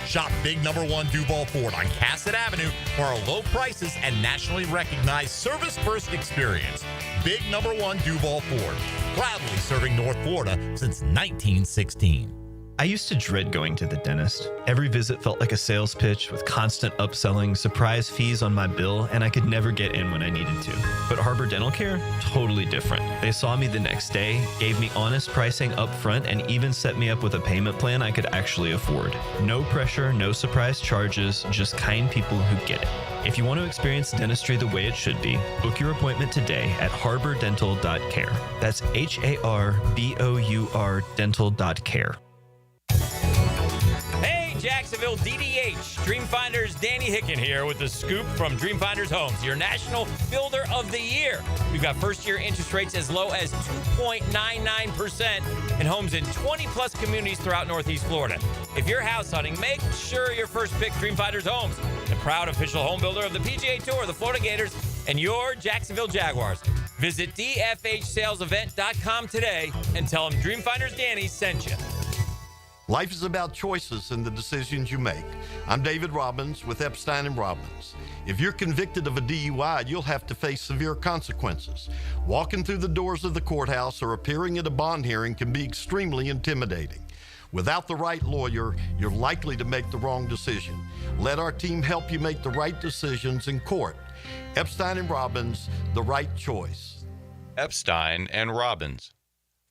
Shop Big Number One Duval Ford on Cassett Avenue for our low prices and nationally recognized service-first experience. Big Number One Duval Ford, proudly serving North Florida since 1916. I used to dread going to the dentist. Every visit felt like a sales pitch with constant upselling, surprise fees on my bill, and I could never get in when I needed to. But Harbor Dental Care? Totally different. They saw me the next day, gave me honest pricing up front, and even set me up with a payment plan I could actually afford. No pressure, no surprise charges, just kind people who get it. If you want to experience dentistry the way it should be, book your appointment today at harbordental.care. That's HARBOUR dental.care. Hey, Jacksonville DDH, Dreamfinders Danny Hicken here with the scoop from Dreamfinders Homes, your national builder of the year. We've got first-year interest rates as low as 2.99% and homes in 20-plus communities throughout Northeast Florida. If you're house hunting, make sure your first pick Dreamfinders Homes, the proud official home builder of the PGA Tour, the Florida Gators, and your Jacksonville Jaguars. Visit dfhsalesevent.com today and tell them Dreamfinders Danny sent you. Life is about choices and the decisions you make. I'm David Robbins with Epstein & Robbins. If you're convicted of a DUI, you'll have to face severe consequences. Walking through the doors of the courthouse or appearing at a bond hearing can be extremely intimidating. Without the right lawyer, you're likely to make the wrong decision. Let our team help you make the right decisions in court. Epstein & Robbins, the right choice. Epstein & Robbins,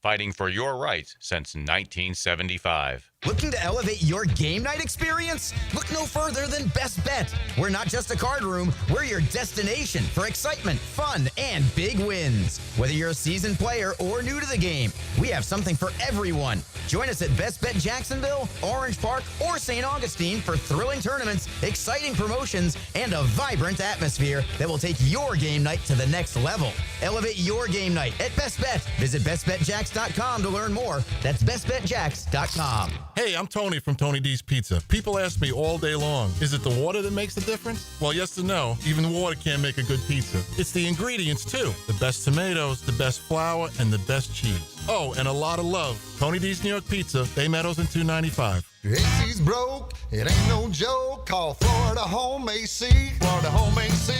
fighting for your rights since 1975. Looking to elevate your game night experience? Look no further than Best Bet. We're not just a card room, we're your destination for excitement, fun, and big wins. Whether you're a seasoned player or new to the game, we have something for everyone. Join us at Best Bet Jacksonville, Orange Park, or St. Augustine for thrilling tournaments, exciting promotions, and a vibrant atmosphere that will take your game night to the next level. Elevate your game night at Best Bet. Visit bestbetjacks.com to learn more. That's bestbetjacks.com. Hey, I'm Tony from Tony D's Pizza. People ask me all day long, is it the water that makes the difference? Well, yes and no. Even water can't make a good pizza. It's the ingredients, too. The best tomatoes, the best flour, and the best cheese. Oh, and a lot of love. Tony D's New York Pizza, Bay Meadows and 295. Your AC's broke, it ain't no joke. Call Florida Home AC. Florida Home AC.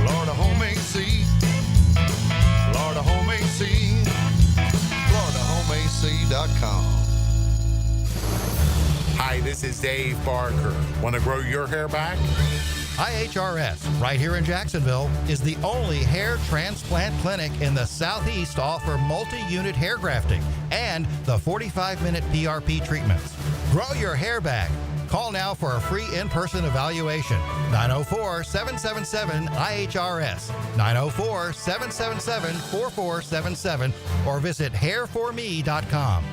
Florida Home AC. Florida Home AC. FloridaHomeAC.com. Hi, this is Dave Barker. Want to grow your hair back? IHRS, right here in Jacksonville, is the only hair transplant clinic in the Southeast to offer multi-unit hair grafting and the 45-minute PRP treatments. Grow your hair back. Call now for a free in-person evaluation. 904-777-IHRS, 904-777-4477, or visit hairforme.com.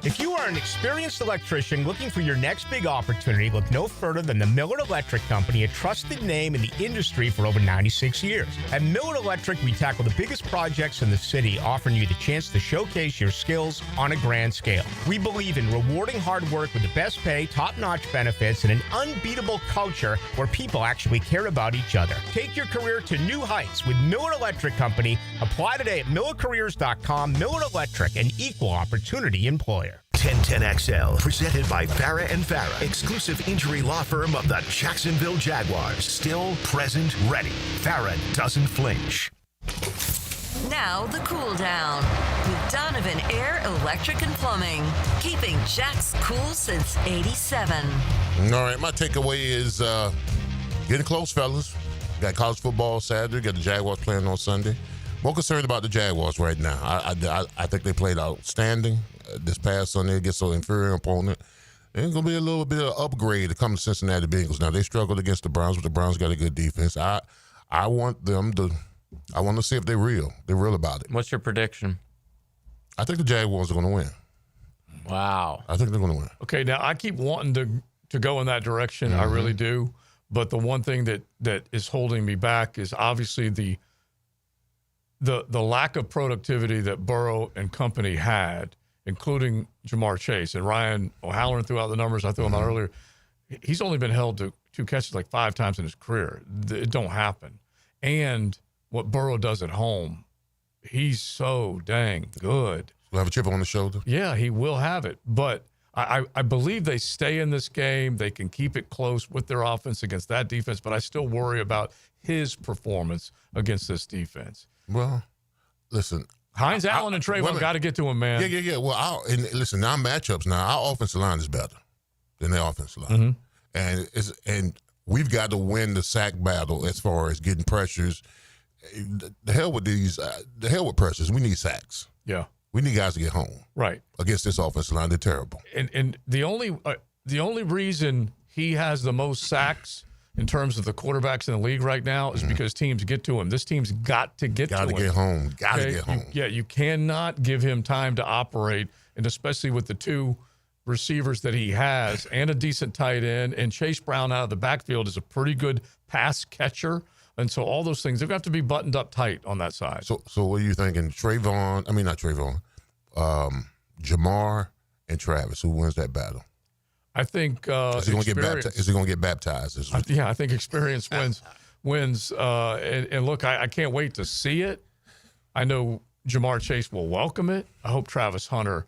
If you are an experienced electrician looking for your next big opportunity, look no further than the Miller Electric Company, a trusted name in the industry for over 96 years. At Miller Electric, we tackle the biggest projects in the city, offering you the chance to showcase your skills on a grand scale. We believe in rewarding hard work with the best pay, top-notch benefits, and an unbeatable culture where people actually care about each other. Take your career to new heights with Miller Electric Company. Apply today at millercareers.com. Miller Electric, an equal opportunity employer. 1010XL, presented by Farah & Farah, exclusive injury law firm of the Jacksonville Jaguars. Still, present, ready. Farah doesn't flinch. Now the cool down with Donovan Air, Electric and Plumbing, keeping Jack's cool since '87. All right, my takeaway is getting close, fellas. Got college football Saturday. Got the Jaguars playing on Sunday. More concerned about the Jaguars right now. I think they played outstanding this past Sunday against an inferior opponent. It's going to be a little bit of upgrade to come to Cincinnati Bengals. Now, they struggled against the Browns, but the Browns got a good defense. I want them to – I want to see if they're real. They're real about it. What's your prediction? I think the Jaguars are going to win. Wow. I think they're going to win. Okay, now I keep wanting to go in that direction. I really do. But the one thing that is holding me back is obviously the lack of productivity that Burrow and company had including Jamar Chase. And Ryan O'Halloran threw out the numbers. I threw them out earlier. He's only been held to 2 catches like 5 times in his career. It don't happen. And what Burrow does at home, he's so dang good. He'll have a chip on the shoulder. Yeah, he will have it. But I believe they stay in this game. They can keep it close with their offense against that defense, but I still worry about his performance against this defense. Well, listen. Hines Allen and Trayvon got to get to him, man. Yeah. Well, listen, our matchups now, our offensive line is better than their offensive line. And we've got to win the sack battle as far as getting pressures. The hell with pressures. We need sacks. Yeah. We need guys to get home. Right. Against this offensive line, they're terrible. And the only reason he has the most sacks in terms of the quarterbacks in the league right now is because teams get to him. This team's got to get to him. Got to get home. Got to get home. You cannot give him time to operate, and especially with the 2 receivers that he has and a decent tight end, and Chase Brown out of the backfield is a pretty good pass catcher. And so all those things, they've got to be buttoned up tight on that side. So what are you thinking? Jamar and Travis, who wins that battle? I think is he going to get baptized this week? I think experience wins. And look, I can't wait to see it. I know Jamar Chase will welcome it. I hope Travis Hunter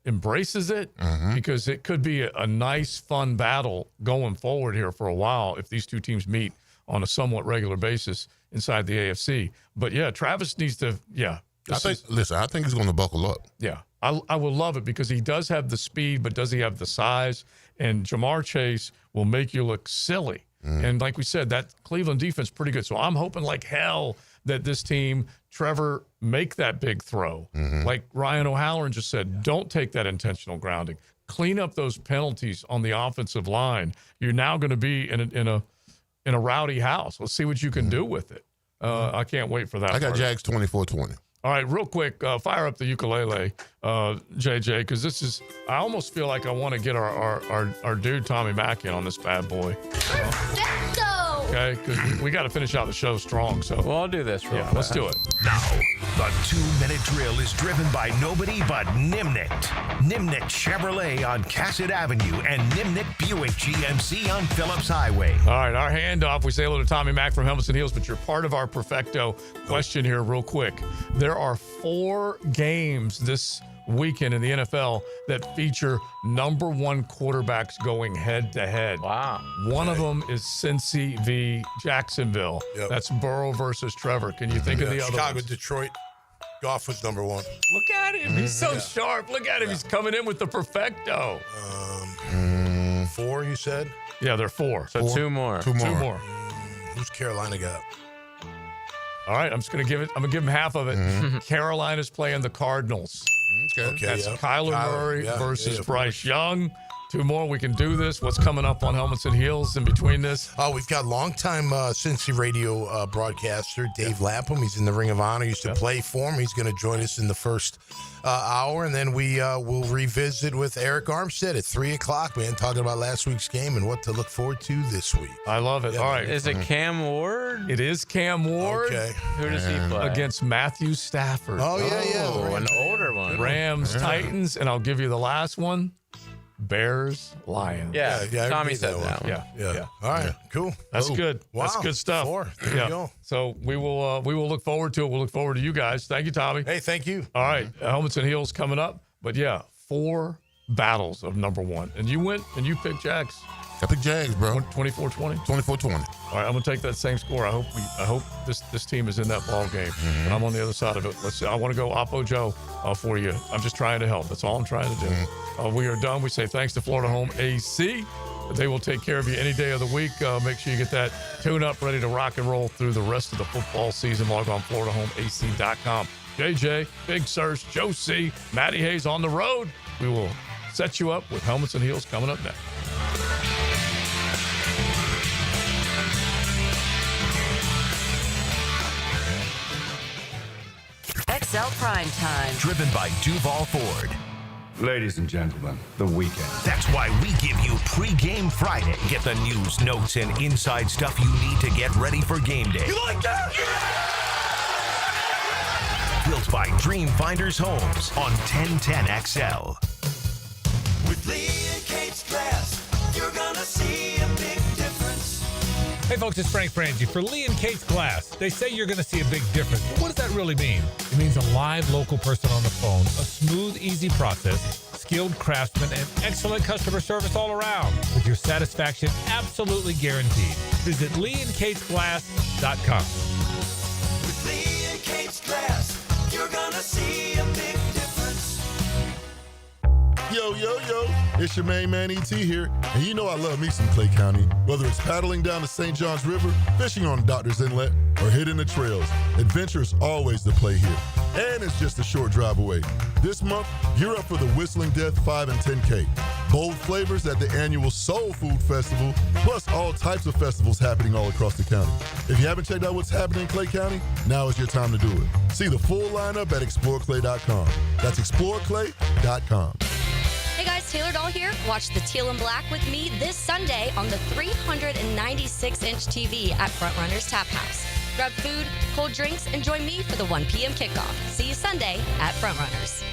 embraces it because it could be a nice, fun battle going forward here for a while if these 2 teams meet on a somewhat regular basis inside the AFC. But, yeah, Travis needs to, I think he's going to buckle up. Yeah. I will love it because he does have the speed, but does he have the size? And Jamar Chase will make you look silly. And like we said, that Cleveland defense is pretty good. So I'm hoping like hell that this team, Trevor, make that big throw. Like Ryan O'Halloran just said, don't take that intentional grounding. Clean up those penalties on the offensive line. You're now going to be in a rowdy house. Let's see what you can do with it. I can't wait for that. I got Jags 24-20. All right, real quick, fire up the ukulele, JJ, because I almost feel like I want to get our dude Tommy Mack in on this bad boy. Okay, because we got to finish out the show strong. So I'll do this real quick. Let's do it. Now, the 2-minute drill is driven by nobody but Nimnik. Nimnik Chevrolet on Cassett Avenue and Nimnik Buick GMC on Phillips Highway. All right, our handoff. We say hello to Tommy Mack from Helmets and Heels, but you're part of our Perfecto question here real quick. There are 4 games this weekend in the NFL that feature number 1 quarterbacks going head-to-head. Wow. One of them is Cincy v. Jacksonville. Yep. That's Burrow versus Trevor. Can you think of the other Chicago, ones? Detroit. Goff was number 1. Look at him. He's so sharp. Look at him. He's coming in with the Perfecto. 4, you said? Yeah, they're 4. So 2 more. 2 more. Who's Carolina got? All right, I'm going to give him half of it. Carolina's playing the Cardinals. Okay. That's Kyler Murray versus Bryce Young. 2 more. We can do this. What's coming up on Helmets and Heels in between this? Oh, we've got longtime Cincy radio broadcaster Dave Lapham. He's in the Ring of Honor. Used to play for him. He's going to join us in the first hour, and then we will revisit with Eric Armstead at 3 o'clock, man, talking about last week's game and what to look forward to this week. I love it. Yeah, all right. Is it Cam Ward? It is Cam Ward. Okay. Who does he play? Against Matthew Stafford. Oh, yeah. Oh, an older one. Rams, Titans, and I'll give you the last one. Bears, Lions. Yeah, Tommy said that one. Yeah. All right, cool. That's good. Wow. That's good stuff. 4. There you go. So we will look forward to it. We'll look forward to you guys. Thank you, Tommy. Hey, thank you. All right, Helmets and Heels coming up. But 4 battles of number 1. And you went and you picked Jags. I picked Jags, bro. 24-20? 24-20. All right, I'm going to take that same score. I hope this team is in that ball game. And I'm on the other side of it. Let's see. I want to go Oppo Joe for you. I'm just trying to help. That's all I'm trying to do. We are done. We say thanks to Florida Home AC. They will take care of you any day of the week. Make sure you get that tune-up ready to rock and roll through the rest of the football season. Log on FloridaHomeAC.com. JJ, Big Sirs, Joe C., Matty Hayes on the road. We will set you up with Helmets and Heels coming up next. XL Primetime. Driven by Duval Ford. Ladies and gentlemen, the weekend. That's why we give you Pre-Game Friday. Get the news, notes, and inside stuff you need to get ready for game day. You like that? Built by Dream Finders Homes on 1010XL. With Lee and Kate's Glass, you're gonna see a big difference. Hey folks, it's Frank Frangie for Lee and Kate's Glass. They say you're going to see a big difference. But what does that really mean? It means a live local person on the phone, a smooth, easy process, skilled craftsmen, and excellent customer service all around, with your satisfaction absolutely guaranteed. Visit LeeandKatesGlass.com. With Lee and Kate's Glass, you're gonna see a big difference. Yo, yo, yo, it's your main man E.T. here, and you know I love me some Clay County. Whether it's paddling down the St. Johns River, fishing on Doctor's Inlet, or hitting the trails, adventure is always the play here. And it's just a short drive away. This month, gear up for the Whistling Death 5 and 10K. Bold flavors at the annual Soul Food Festival, plus all types of festivals happening all across the county. If you haven't checked out what's happening in Clay County, now is your time to do it. See the full lineup at exploreclay.com. That's exploreclay.com. Hey guys, Taylor Doll here. Watch the Teal and Black with me this Sunday on the 396-inch TV at Frontrunners Tap House. Grab food, cold drinks, and join me for the 1 p.m. kickoff. See you Sunday at Frontrunners.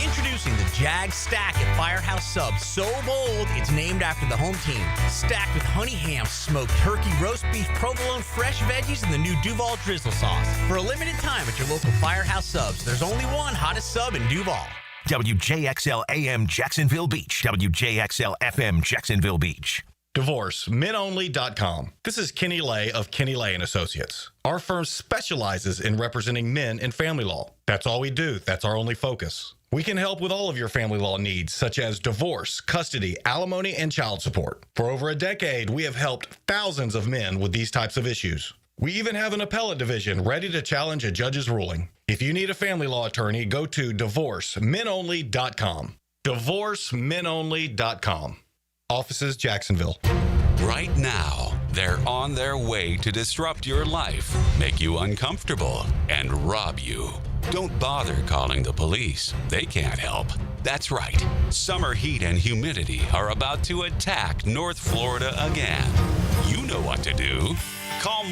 Introducing the Jags Stack at Firehouse Subs. So bold, it's named after the home team. Stacked with honey ham, smoked turkey, roast beef, provolone, fresh veggies, and the new Duval drizzle sauce. For a limited time at your local Firehouse Subs, there's only one hottest sub in Duval. WJXL AM Jacksonville Beach. WJXL FM Jacksonville Beach. DivorceMenOnly.com. This is Kenny Lay of Kenny Lay & Associates. Our firm specializes in representing men in family law. That's all we do. That's our only focus. We can help with all of your family law needs, such as divorce, custody, alimony, and child support. For over a decade, we have helped thousands of men with these types of issues. We even have an appellate division ready to challenge a judge's ruling. If you need a family law attorney, go to DivorceMenOnly.com. DivorceMenOnly.com. Offices, Jacksonville. Right now, they're on their way to disrupt your life, make you uncomfortable, and rob you. Don't bother calling the police. They can't help. That's right. Summer heat and humidity are about to attack North Florida again. You know what to do. Call